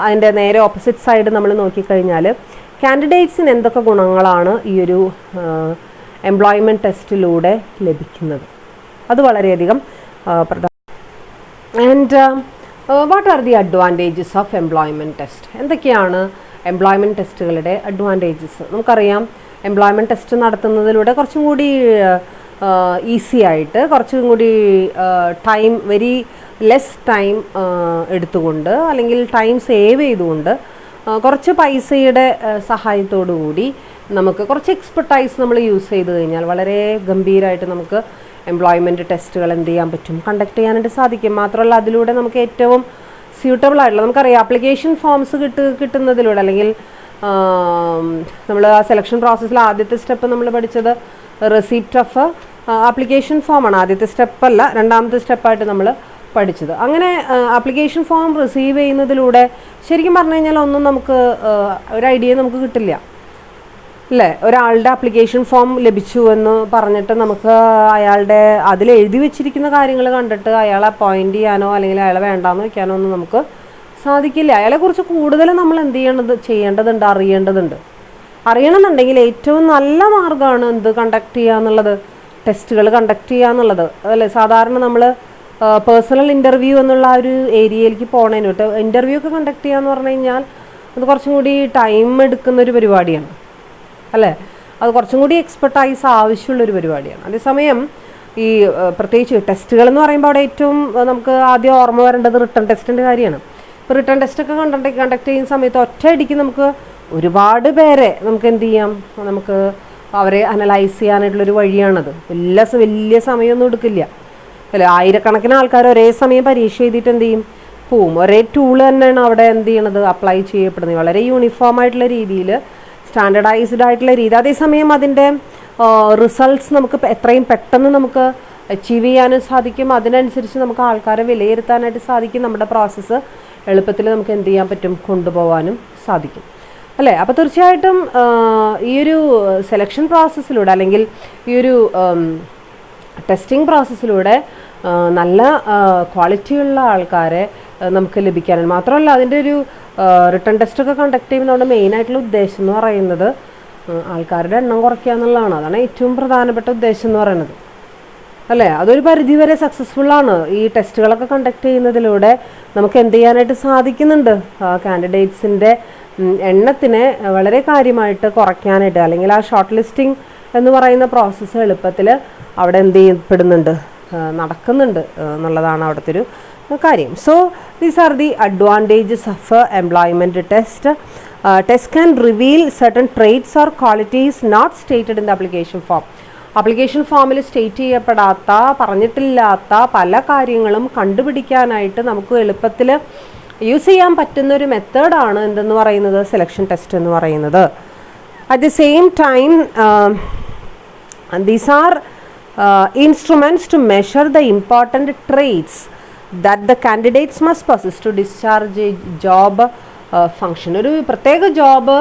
അതിൻ്റെ നേരെ ഓപ്പോസിറ്റ് സൈഡ് നമ്മൾ നോക്കിക്കഴിഞ്ഞാൽ കാൻഡിഡേറ്റ്സിന് എന്തൊക്കെ ഗുണങ്ങളാണ് ഈ ഒരു എംപ്ലോയ്മെൻറ്റ് ടെസ്റ്റിലൂടെ ലഭിക്കുന്നത്, അത് വളരെയധികം പ്രധാനം. And what are the advantages of employment test? എന്തൊക്കെയാണ് എംപ്ലോയ്മെൻറ്റ് ടെസ്റ്റുകളുടെ അഡ്വാൻറ്റേജസ്? നമുക്കറിയാം എംപ്ലോയ്മെൻറ്റ് ടെസ്റ്റ് നടത്തുന്നതിലൂടെ കുറച്ചും കൂടി ഈസി ആയിട്ട്, കുറച്ചും കൂടി ടൈം, വെരി ലെസ് ടൈം എടുത്തുകൊണ്ട് അല്ലെങ്കിൽ ടൈം സേവ് ചെയ്തുകൊണ്ട് കുറച്ച് പൈസയുടെ സഹായത്തോടു കൂടി നമുക്ക് കുറച്ച് എക്സ്പെർട്ടൈസ് നമ്മൾ യൂസ് ചെയ്ത് കഴിഞ്ഞാൽ വളരെ ഗംഭീരമായിട്ട് നമുക്ക് എംപ്ലോയ്മെൻറ്റ് ടെസ്റ്റുകൾ എന്ത് ചെയ്യാൻ പറ്റും, കണ്ടക്ട് ചെയ്യാനായിട്ട് സാധിക്കും. മാത്രമല്ല അതിലൂടെ നമുക്ക് ഏറ്റവും സ്യൂട്ടബിൾ ആയിട്ടുള്ള, നമുക്കറിയാം ആപ്ലിക്കേഷൻ ഫോംസ് കിട്ടുന്നതിലൂടെ അല്ലെങ്കിൽ നമ്മൾ ആ സെലക്ഷൻ പ്രോസസ്സിൽ ആദ്യത്തെ സ്റ്റെപ്പ് നമ്മൾ പഠിച്ചത് റെസിപ്റ്റ് ഓഫ് ആപ്ലിക്കേഷൻ ഫോമാണ്. ആദ്യത്തെ സ്റ്റെപ്പല്ല, രണ്ടാമത്തെ സ്റ്റെപ്പായിട്ട് നമ്മൾ പഠിച്ചത്. അങ്ങനെ ആപ്ലിക്കേഷൻ ഫോം റിസീവ് ചെയ്യുന്നതിലൂടെ ശരിക്കും പറഞ്ഞു കഴിഞ്ഞാൽ ഒന്നും നമുക്ക് ഒരു ഐഡിയ നമുക്ക് കിട്ടില്ല അല്ലേ. ഒരാളുടെ ആപ്ലിക്കേഷൻ ഫോം ലഭിച്ചു എന്ന് പറഞ്ഞിട്ട് നമുക്ക് അയാളുടെ അതിൽ എഴുതി വെച്ചിരിക്കുന്ന കാര്യങ്ങൾ കണ്ടിട്ട് അയാളെ അപ്പോയിൻറ്റ് ചെയ്യാനോ അല്ലെങ്കിൽ അയാളെ വേണ്ടാന്ന് വെക്കാനോ ഒന്നും നമുക്ക് സാധിക്കില്ല. അയാളെക്കുറിച്ച് കൂടുതൽ നമ്മൾ ചെയ്യേണ്ടതുണ്ട്, അറിയണമെന്നുണ്ടെങ്കിൽ ഏറ്റവും നല്ല മാർഗ്ഗമാണ് കണ്ടക്ട് ചെയ്യുക എന്നുള്ളത്, ടെസ്റ്റുകൾ കണ്ടക്ട് ചെയ്യുക എന്നുള്ളത് അല്ലേ. സാധാരണ നമ്മൾ പേഴ്സണൽ ഇൻ്റർവ്യൂ എന്നുള്ള ആ ഒരു ഏരിയയിലേക്ക് പോകണേന് തൊട്ട് ഇൻ്റർവ്യൂ ഒക്കെ കണ്ടക്ട് ചെയ്യുക എന്ന് പറഞ്ഞു കഴിഞ്ഞാൽ അത് കുറച്ചും കൂടി ടൈം എടുക്കുന്നൊരു പരിപാടിയാണ് അല്ലേ. അത് കുറച്ചും കൂടി എക്സ്പെർട്ടൈസ് ആവശ്യമുള്ളൊരു പരിപാടിയാണ്. അതേസമയം ഈ പ്രത്യേകിച്ച് ടെസ്റ്റുകൾ എന്ന് പറയുമ്പോൾ അവിടെ ഏറ്റവും നമുക്ക് ആദ്യം ഓർമ്മ വരേണ്ടത് റിട്ടൺ ടെസ്റ്റിൻ്റെ കാര്യമാണ്. ഇപ്പോൾ റിട്ടൺ ടെസ്റ്റൊക്കെ കണ്ടക്ട് ചെയ്യുന്ന സമയത്ത് ഒറ്റയടിക്ക് നമുക്ക് ഒരുപാട് പേരെ നമുക്ക് എന്ത് ചെയ്യാം, നമുക്ക് അവരെ അനലൈസ് ചെയ്യാനായിട്ടുള്ളൊരു വഴിയാണത്. വലിയ സമയമൊന്നും എടുക്കില്ല അല്ലേ. ആയിരക്കണക്കിന് ആൾക്കാർ ഒരേ സമയം പരീക്ഷ എഴുതിയിട്ട് എന്ത് ചെയ്യും, പോവും. ഒരേ ടൂൾ തന്നെയാണ് അവിടെ എന്ത് ചെയ്യണത്, അപ്ലൈ ചെയ്യപ്പെടുന്നത് വളരെ യൂണിഫോം ആയിട്ടുള്ള രീതിയിൽ, സ്റ്റാൻഡർഡൈസ്ഡ് ആയിട്ടുള്ള രീതി. അതേസമയം അതിൻ്റെ റിസൾട്ട്സ് നമുക്ക് എത്രയും പെട്ടെന്ന് നമുക്ക് അച്ചീവ് ചെയ്യാനും സാധിക്കും. അതിനനുസരിച്ച് നമുക്ക് ആൾക്കാരെ വിലയിരുത്താനായിട്ട് സാധിക്കും. നമ്മുടെ പ്രോസസ്സ് എളുപ്പത്തിൽ നമുക്ക് എന്ത് ചെയ്യാൻ പറ്റും, കൊണ്ടുപോകാനും സാധിക്കും അല്ലേ. അപ്പോൾ തീർച്ചയായിട്ടും ഈ ഒരു സെലക്ഷൻ പ്രോസസ്സിലൂടെ അല്ലെങ്കിൽ ഈ ഒരു ടെസ്റ്റിംഗ് പ്രോസസ്സിലൂടെ നല്ല ക്വാളിറ്റിയുള്ള ആൾക്കാരെ നമുക്ക് ലഭിക്കാനാണ്. മാത്രമല്ല അതിൻ്റെ ഒരു റിട്ടേൺ ടെസ്റ്റൊക്കെ കണ്ടക്ട് ചെയ്യുന്നതുകൊണ്ട് മെയിനായിട്ടുള്ള ഉദ്ദേശം എന്ന് പറയുന്നത് ആൾക്കാരുടെ എണ്ണം കുറയ്ക്കുക എന്നുള്ളതാണ്. അതാണ് ഏറ്റവും പ്രധാനപ്പെട്ട ഉദ്ദേശം എന്ന് പറയുന്നത് അല്ലേ. അതൊരു പരിധിവരെ സക്സസ്ഫുള്ളാണ്. ഈ ടെസ്റ്റുകളൊക്കെ കണ്ടക്ട് ചെയ്യുന്നതിലൂടെ നമുക്ക് എന്ത് ചെയ്യാനായിട്ട് സാധിക്കുന്നുണ്ട്, കാൻഡിഡേറ്റ്സിൻ്റെ എണ്ണത്തിനെ വളരെ കാര്യമായിട്ട് കുറയ്ക്കാനായിട്ട്, അല്ലെങ്കിൽ ആ ഷോർട്ട് ലിസ്റ്റിംഗ് എന്ന് പറയുന്ന പ്രോസസ്സ് എളുപ്പത്തിൽ അവിടെ എന്ത് ചെയ്യപ്പെടുന്നുണ്ട്, നടക്കുന്നുണ്ട് എന്നുള്ളതാണ് അവിടുത്തെ ഒരു കാര്യം. So these are the advantages of employment test. Test can reveal certain traits or qualities not stated in the application form. Application ഫോമിൽ സ്റ്റേറ്റ് ചെയ്യപ്പെടാത്ത, പറഞ്ഞിട്ടില്ലാത്ത പല കാര്യങ്ങളും കണ്ടുപിടിക്കാനായിട്ട് നമുക്ക് എളുപ്പത്തിൽ യൂസ് ചെയ്യാൻ പറ്റുന്ന ഒരു മെത്തേഡാണ് എന്തെന്ന് പറയുന്നത്, സെലക്ഷൻ ടെസ്റ്റ് എന്ന് പറയുന്നത്. At the same time these are instruments to measure the important traits that the candidates must possess to discharge a job function. ഒരു പ്രത്യേക ജോബ്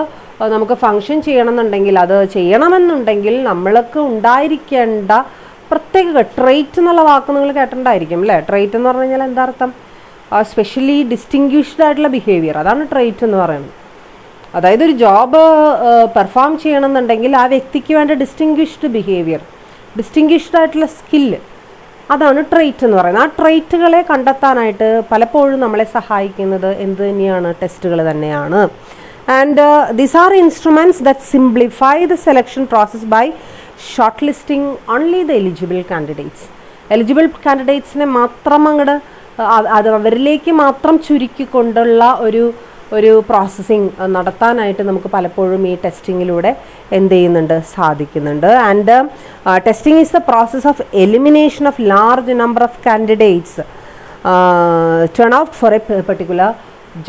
നമുക്ക് ഫങ്ഷൻ ചെയ്യണമെന്നുണ്ടെങ്കിൽ, അത് ചെയ്യണമെന്നുണ്ടെങ്കിൽ നമ്മൾക്ക് ഉണ്ടായിരിക്കേണ്ട പ്രത്യേക ട്രേറ്റ് എന്നുള്ള വാക്ക് നിങ്ങൾ കേട്ടിട്ടുണ്ടായിരിക്കും അല്ലേ. ട്രേറ്റ് എന്ന് പറഞ്ഞു കഴിഞ്ഞാൽ എന്താ അർത്ഥം, സ്പെഷ്യലി ഡിസ്റ്റിങ്വിഷ്ഡ് ആയിട്ടുള്ള ബിഹേവിയർ, അതാണ് ട്രേറ്റ് എന്ന് പറയുന്നത്. അതായത് ഒരു ജോബ് പെർഫോം ചെയ്യണമെന്നുണ്ടെങ്കിൽ ആ വ്യക്തിക്ക് വേണ്ട ഡിസ്റ്റിങ്വിഷ്ഡ് ബിഹേവിയർ, ഡിസ്റ്റിങ്വിഷ്ഡ് ആയിട്ടുള്ള സ്കില്ല്, അതാണ് ട്രേറ്റ് എന്ന് പറയുന്നത്. ആ ട്രേറ്റുകളെ കണ്ടെത്താനായിട്ട് പലപ്പോഴും നമ്മളെ സഹായിക്കുന്നത് എന്ത് തന്നെയാണ്, ടെസ്റ്റുകൾ തന്നെയാണ്. And these are instruments that simplify the selection process by short listing only the eligible candidates. Eligible കാൻഡിഡേറ്റ്സിനെ മാത്രം അങ്ങോട്ട് അത് അവരിലേക്ക് മാത്രം ചുരുക്കിക്കൊണ്ടുള്ള ഒരു പ്രോസസ്സിങ് നടത്താനായിട്ട് നമുക്ക് പലപ്പോഴും ഈ ടെസ്റ്റിങ്ങിലൂടെ എന്ത് ചെയ്യുന്നുണ്ട്, സാധിക്കുന്നുണ്ട്. And testing is the process of elimination of large number of candidates turn out for A particular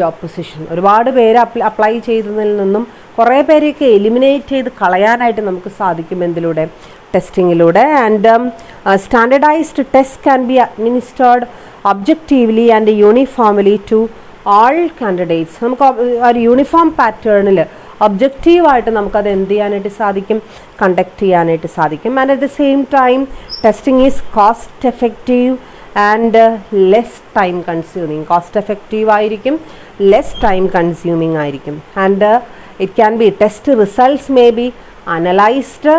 job position. ഒരുപാട് പേര് അപ്ലൈ ചെയ്തതിൽ നിന്നും കുറേ പേരെയൊക്കെ എലിമിനേറ്റ് ചെയ്ത് കളയാനായിട്ട് നമുക്ക് സാധിക്കും എന്തിലൂടെ, ടെസ്റ്റിങ്ങിലൂടെ. And standardised test can be administered objectively and uniformly to all candidates. നമുക്ക് ഒരു യൂണിഫോം പാറ്റേണിൽ ഒബ്ജക്റ്റീവായിട്ട് നമുക്കത് എന്ത് ചെയ്യാനായിട്ട് സാധിക്കും, കണ്ടക്ട് ചെയ്യാനായിട്ട് സാധിക്കും. And at the same time testing is cost effective and less time consuming. Cost effective ആയിരിക്കും, ലെസ് ടൈം കൺസ്യൂമിങ് ആയിരിക്കും. And it can be test results may be analysed,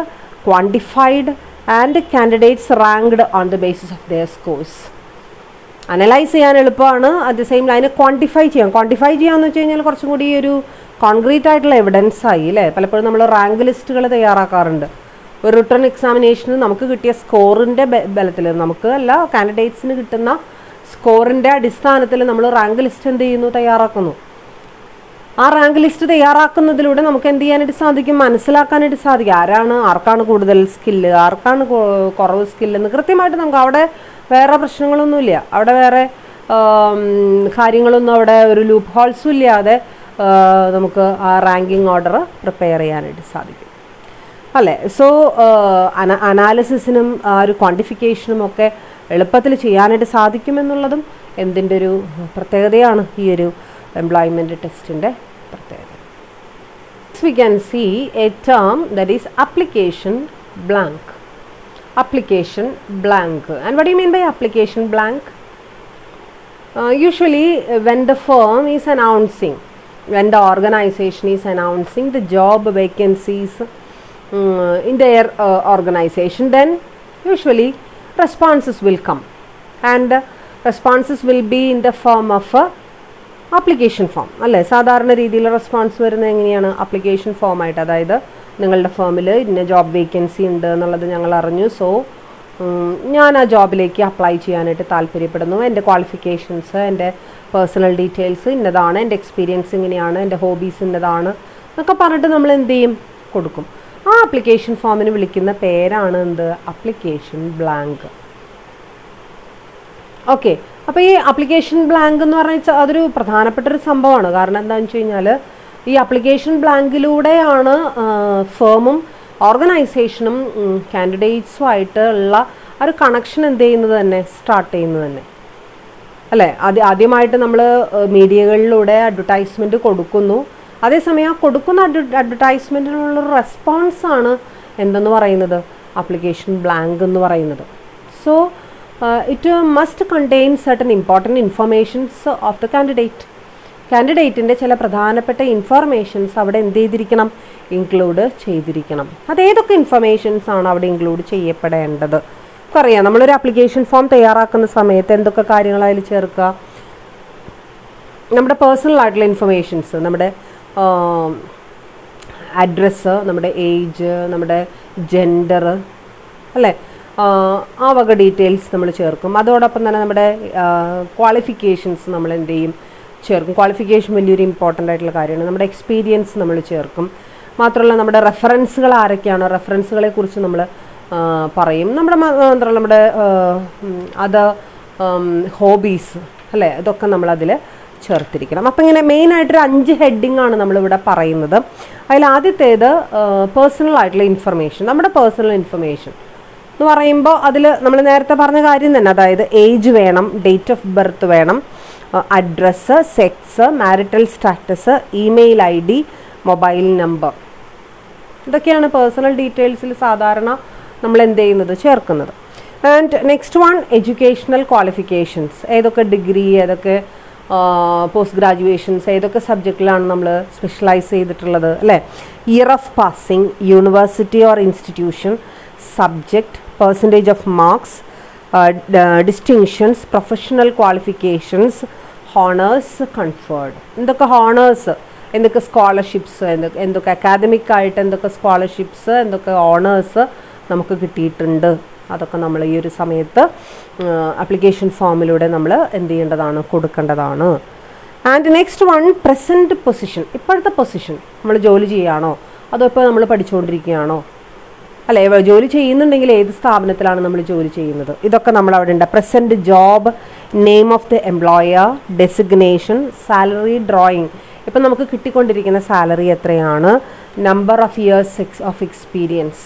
quantified and candidates ranked on the basis of their scores. Analyse ചെയ്യാൻ എളുപ്പമാണ്, at the same അതിനെ quantify ചെയ്യാമെന്ന് വെച്ച് കഴിഞ്ഞാൽ കുറച്ചും കൂടി ഒരു കോൺക്രീറ്റ് ആയിട്ടുള്ള എവിഡൻസ് ആയി അല്ലേ. പലപ്പോഴും നമ്മൾ റാങ്ക് ലിസ്റ്റുകൾ തയ്യാറാക്കാറുണ്ട്. ഒരു റിട്ടേൺ എക്സാമിനേഷന് നമുക്ക് കിട്ടിയ സ്കോറിൻ്റെ ബലത്തിൽ, നമുക്ക് അല്ല കാൻഡിഡേറ്റ്സിന് കിട്ടുന്ന സ്കോറിൻ്റെ അടിസ്ഥാനത്തിൽ നമ്മൾ റാങ്ക് ലിസ്റ്റ് എന്ത് ചെയ്യുന്നു, തയ്യാറാക്കുന്നു. ആ റാങ്ക് ലിസ്റ്റ് തയ്യാറാക്കുന്നതിലൂടെ നമുക്ക് എന്ത് ചെയ്യാനായിട്ട് സാധിക്കും, മനസ്സിലാക്കാനായിട്ട് സാധിക്കും ആർക്കാണ് കൂടുതൽ സ്കില്ല്, ആർക്കാണ് കുറവ് സ്കില്ലെന്ന് കൃത്യമായിട്ട് നമുക്ക്. അവിടെ വേറെ പ്രശ്നങ്ങളൊന്നുമില്ല, അവിടെ വേറെ കാര്യങ്ങളൊന്നും, അവിടെ ഒരു ലൂപ്പ് ഹോൾസും ഇല്ലാതെ നമുക്ക് ആ റാങ്കിങ് ഓർഡർ പ്രിപ്പയർ ചെയ്യാനായിട്ട് സാധിക്കും അല്ലേ. സോ അനാലിസിസിനും ആ ഒരു ക്വാണ്ടിഫിക്കേഷനും ഒക്കെ എളുപ്പത്തിൽ ചെയ്യാനായിട്ട് സാധിക്കുമെന്നുള്ളതും എന്തിൻ്റെ ഒരു പ്രത്യേകതയാണ്, ഈ ഒരു എംപ്ലോയ്മെൻറ്റ് ടെസ്റ്റിൻ്റെ പ്രത്യേകത. We can see a term that is application blank. Application blank. And what do you mean by application blank? Usually when the firm is announcing, when the organization is announcing the job vacancies in their organization, then usually responses will come, and responses will be in the form of a application form അല്ലേ. സാധാരണ രീതിയിൽ response വരുന്നത് എങ്ങനെയാണ്, application ഫോമായിട്ട്. അതായത് നിങ്ങളുടെ ഫേമിൽ ഇന്ന job vacancy ഉണ്ട് എന്നുള്ളത് ഞങ്ങൾ അറിഞ്ഞു, സോ ഞാൻ ആ ജോബിലേക്ക് അപ്ലൈ ചെയ്യാനായിട്ട് താല്പര്യപ്പെടുന്നു, എൻ്റെ ക്വാളിഫിക്കേഷൻസ്, എൻ്റെ പേഴ്സണൽ ഡീറ്റെയിൽസ് ഇന്നതാണ്, എൻ്റെ എക്സ്പീരിയൻസ് ഇങ്ങനെയാണ്, എൻ്റെ ഹോബീസ് ഇന്നതാണ് എന്നൊക്കെ പറഞ്ഞിട്ട് നമ്മൾ എന്ത് ചെയ്യും, കൊടുക്കും. ആ ആപ്ലിക്കേഷൻ ഫോമിന് വിളിക്കുന്ന പേരാണ് എന്ത്, ആപ്ലിക്കേഷൻ ബ്ലാങ്ക്. ഓക്കെ, അപ്പോൾ ഈ ആപ്ലിക്കേഷൻ ബ്ലാങ്ക് എന്ന് പറഞ്ഞാൽ അതൊരു പ്രധാനപ്പെട്ടൊരു സംഭവമാണ്. കാരണം എന്താണെന്ന് വെച്ച് കഴിഞ്ഞാൽ ഈ ആപ്ലിക്കേഷൻ ബ്ലാങ്കിലൂടെയാണ് ഫേമും ഓർഗനൈസേഷനും കാൻഡിഡേറ്റ്സുമായിട്ട് ഉള്ള ആ ഒരു കണക്ഷൻ എന്ത് ചെയ്യുന്നത് തന്നെ സ്റ്റാർട്ട് ചെയ്യുന്നത് തന്നെ അല്ലേ. ആദ്യമായിട്ട് നമ്മൾ മീഡിയകളിലൂടെ അഡ്വർടൈസ്മെൻറ്റ് കൊടുക്കുന്നു. അതേസമയം ആ കൊടുക്കുന്ന അഡ്വർടൈസ്മെൻറ്റിനുള്ളൊരു റെസ്പോൺസാണ് എന്തെന്ന് പറയുന്നത്, ആപ്ലിക്കേഷൻ ബ്ലാങ്ക് എന്ന് പറയുന്നത്. So it must contain certain important informations of the കാൻഡിഡേറ്റിൻ്റെ ചില പ്രധാനപ്പെട്ട ഇൻഫർമേഷൻസ് അവിടെ എന്ത് ചെയ്തിരിക്കണം, ഇൻക്ലൂഡ് ചെയ്തിരിക്കണം. അതേതൊക്കെ ഇൻഫർമേഷൻസ് ആണ് അവിടെ ഇൻക്ലൂഡ് ചെയ്യപ്പെടേണ്ടത്? നമുക്കറിയാം, നമ്മളൊരു ആപ്ലിക്കേഷൻ ഫോം തയ്യാറാക്കുന്ന സമയത്ത് എന്തൊക്കെ കാര്യങ്ങൾ അതിൽ ചേർക്കുക, നമ്മുടെ പേഴ്സണൽ ആയിട്ടുള്ള ഇൻഫർമേഷൻസ്, നമ്മുടെ അഡ്രസ്സ്, നമ്മുടെ ഏജ്, നമ്മുടെ ജെൻഡർ അല്ലേ, ആ വക ഡീറ്റെയിൽസ് നമ്മൾ ചേർക്കും. അതോടൊപ്പം തന്നെ നമ്മുടെ ക്വാളിഫിക്കേഷൻസ് നമ്മൾ എന്ത് ചെയ്യും, ചേർക്കും. ക്വാളിഫിക്കേഷൻ വലിയൊരു ഇമ്പോർട്ടൻ്റ് ആയിട്ടുള്ള കാര്യമാണ്. നമ്മുടെ എക്സ്പീരിയൻസ് നമ്മൾ ചേർക്കും. മാത്രമല്ല നമ്മുടെ റെഫറൻസുകൾ ആരൊക്കെയാണ്, റെഫറൻസുകളെ കുറിച്ച് നമ്മൾ പറയും. നമ്മുടെ അത് ഹോബീസ് അല്ലേ, ഇതൊക്കെ നമ്മളതിൽ ചേർത്തിരിക്കണം. അപ്പം ഇങ്ങനെ മെയിനായിട്ടൊരു 5 ഹെഡിങ് ആണ് നമ്മളിവിടെ പറയുന്നത്. അതിൽ ആദ്യത്തേത് പേഴ്സണൽ ആയിട്ടുള്ള ഇൻഫർമേഷൻ. നമ്മുടെ പേഴ്സണൽ ഇൻഫർമേഷൻ എന്ന് പറയുമ്പോൾ അതിൽ നമ്മൾ നേരത്തെ പറഞ്ഞ കാര്യം തന്നെ, അതായത് ഏജ് വേണം, ഡേറ്റ് ഓഫ് ബർത്ത് വേണം, address, sex, marital status, email ID, mobile number. ഇതൊക്കെയാണ് പേഴ്സണൽ ഡീറ്റെയിൽസിൽ സാധാരണ നമ്മൾ എന്ത് ചെയ്യുന്നത്, ചേർക്കുന്നത്. And next one educational qualifications. ഏതൊക്കെ ഡിഗ്രി, ഏതൊക്കെ പോസ്റ്റ് ഗ്രാജുവേഷൻസ്, ഏതൊക്കെ സബ്ജക്റ്റിലാണ് നമ്മൾ സ്പെഷ്യലൈസ് ചെയ്തിട്ടുള്ളത് അല്ലേ. Year of passing, university or institution, subject, percentage of marks, distinctions, professional qualifications, honours conferred. എന്തൊക്കെ ഹോണേഴ്സ്, എന്തൊക്കെ സ്കോളർഷിപ്സ്, എന്തൊക്കെ അക്കാദമിക് ആയിട്ട് എന്തൊക്കെ സ്കോളർഷിപ്സ്, എന്തൊക്കെ ഓണേഴ്സ് നമുക്ക് കിട്ടിയിട്ടുണ്ട്, അതൊക്കെ നമ്മൾ ഈ ഒരു സമയത്ത് ആപ്ലിക്കേഷൻ ഫോമിലൂടെ നമ്മൾ എന്ത് ചെയ്യേണ്ടതാണ്, കൊടുക്കേണ്ടതാണ്. And next one present position. ഇപ്പോഴത്തെ പൊസിഷൻ, നമ്മൾ ജോലി ചെയ്യുകയാണോ അതോ ഇപ്പോൾ നമ്മൾ പഠിച്ചുകൊണ്ടിരിക്കുകയാണോ അല്ലേ, ജോലി ചെയ്യുന്നുണ്ടെങ്കിൽ ഏത് സ്ഥാപനത്തിലാണ് നമ്മൾ ജോലി ചെയ്യുന്നത്, ഇതൊക്കെ നമ്മൾ അവിടെ ഉണ്ട്. Present job, name of the employer, designation, salary drawing, ഇപ്പം നമുക്ക് കിട്ടിക്കൊണ്ടിരിക്കുന്ന സാലറി എത്രയാണ്, number of years of experience,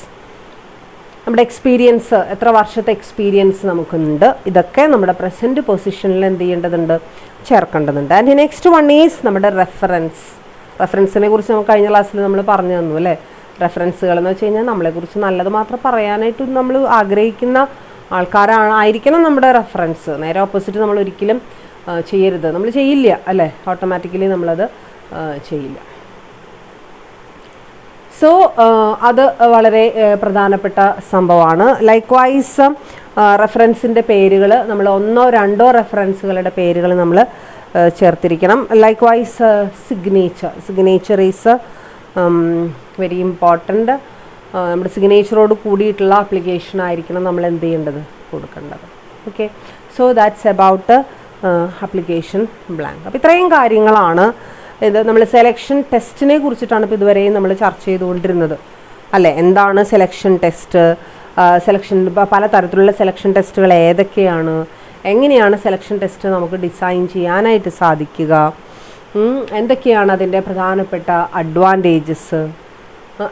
നമ്മുടെ എക്സ്പീരിയൻസ്, എത്ര വർഷത്തെ എക്സ്പീരിയൻസ് നമുക്കുണ്ട്, ഇതൊക്കെ നമ്മുടെ പ്രസൻറ്റ് പൊസിഷനിൽ എന്ത് ചെയ്യേണ്ടതുണ്ട്, ചേർക്കേണ്ടതുണ്ട്. ആൻഡ് നെക്സ്റ്റ് വൺ ഈസ് നമ്മുടെ റെഫറൻസിനെ കുറിച്ച് നമുക്ക് കഴിഞ്ഞ ക്ലാസ്സിൽ നമ്മൾ പറഞ്ഞു തന്നു അല്ലേ. റെഫറൻസുകൾ എന്ന് വെച്ച് കഴിഞ്ഞാൽ നമ്മളെക്കുറിച്ച് നല്ലത് മാത്രം പറയാനായിട്ട് നമ്മൾ ആഗ്രഹിക്കുന്ന ആയിരിക്കണം നമ്മുടെ റെഫറൻസ്. നേരെ ഓപ്പോസിറ്റ് നമ്മൾ ഒരിക്കലും ചെയ്യരുത്, നമ്മൾ ചെയ്യില്ല അല്ലേ, ഓട്ടോമാറ്റിക്കലി നമ്മളത് ചെയ്യില്ല. സോ അത് വളരെ പ്രധാനപ്പെട്ട സംഭവമാണ്. ലൈക്ക്വൈസ് റെഫറൻസിൻ്റെ പേരുകൾ നമ്മൾ 1 or 2 റെഫറൻസുകളുടെ പേരുകൾ നമ്മൾ ചേർത്തിരിക്കണം. ലൈക്ക്വൈസ് സിഗ്നേച്ചർ ഈസ് വെരി ഇമ്പോർട്ടൻ്റ്. നമ്മുടെ സിഗ്നേച്ചറോട് കൂടിയിട്ടുള്ള ആപ്ലിക്കേഷൻ ആയിരിക്കണം നമ്മൾ എന്ത് ചെയ്യേണ്ടത്, കൊടുക്കേണ്ടത്. Okay, so that's about application blank. അപ്പോൾ ഇത്രയും കാര്യങ്ങളാണ് ഇത് നമ്മൾ സെലക്ഷൻ ടെസ്റ്റിനെ കുറിച്ചിട്ടാണ് ഇപ്പോൾ ഇതുവരെയും നമ്മൾ ചർച്ച ചെയ്തുകൊണ്ടിരുന്നത് അല്ലേ. എന്താണ് സെലക്ഷൻ ടെസ്റ്റ്, പലതരത്തിലുള്ള സെലക്ഷൻ ടെസ്റ്റുകൾ ഏതൊക്കെയാണ്, എങ്ങനെയാണ് സെലക്ഷൻ ടെസ്റ്റ് നമുക്ക് ഡിസൈൻ ചെയ്യാനായിട്ട് സാധിക്കുക, എന്തൊക്കെയാണ് അതിൻ്റെ പ്രധാനപ്പെട്ട അഡ്വാൻറ്റേജസ്.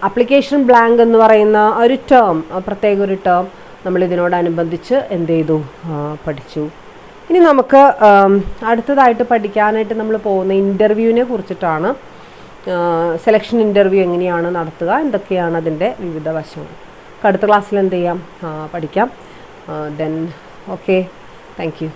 ആപ്ലിക്കേഷൻ ബ്ലാങ്ക് എന്ന് പറയുന്ന ഒരു പ്രത്യേക ഒരു ടേം നമ്മൾ ഇതിനോടനുബന്ധിച്ച് എന്ത് ചെയ്തു, പഠിച്ചു. ഇനി നമുക്ക് അടുത്തതായിട്ട് പഠിക്കാനായിട്ട് നമ്മൾ പോകുന്ന ഇൻ്റർവ്യൂവിനെ കുറിച്ചിട്ടാണ്. സെലക്ഷൻ ഇൻ്റർവ്യൂ എങ്ങനെയാണ് നടത്തുക, എന്തൊക്കെയാണ് അതിൻ്റെ വിവിധ വശങ്ങൾ. അടുത്ത ക്ലാസ്സിൽ എന്ത് ചെയ്യാം, പഠിക്കാം. Then okay, thank you.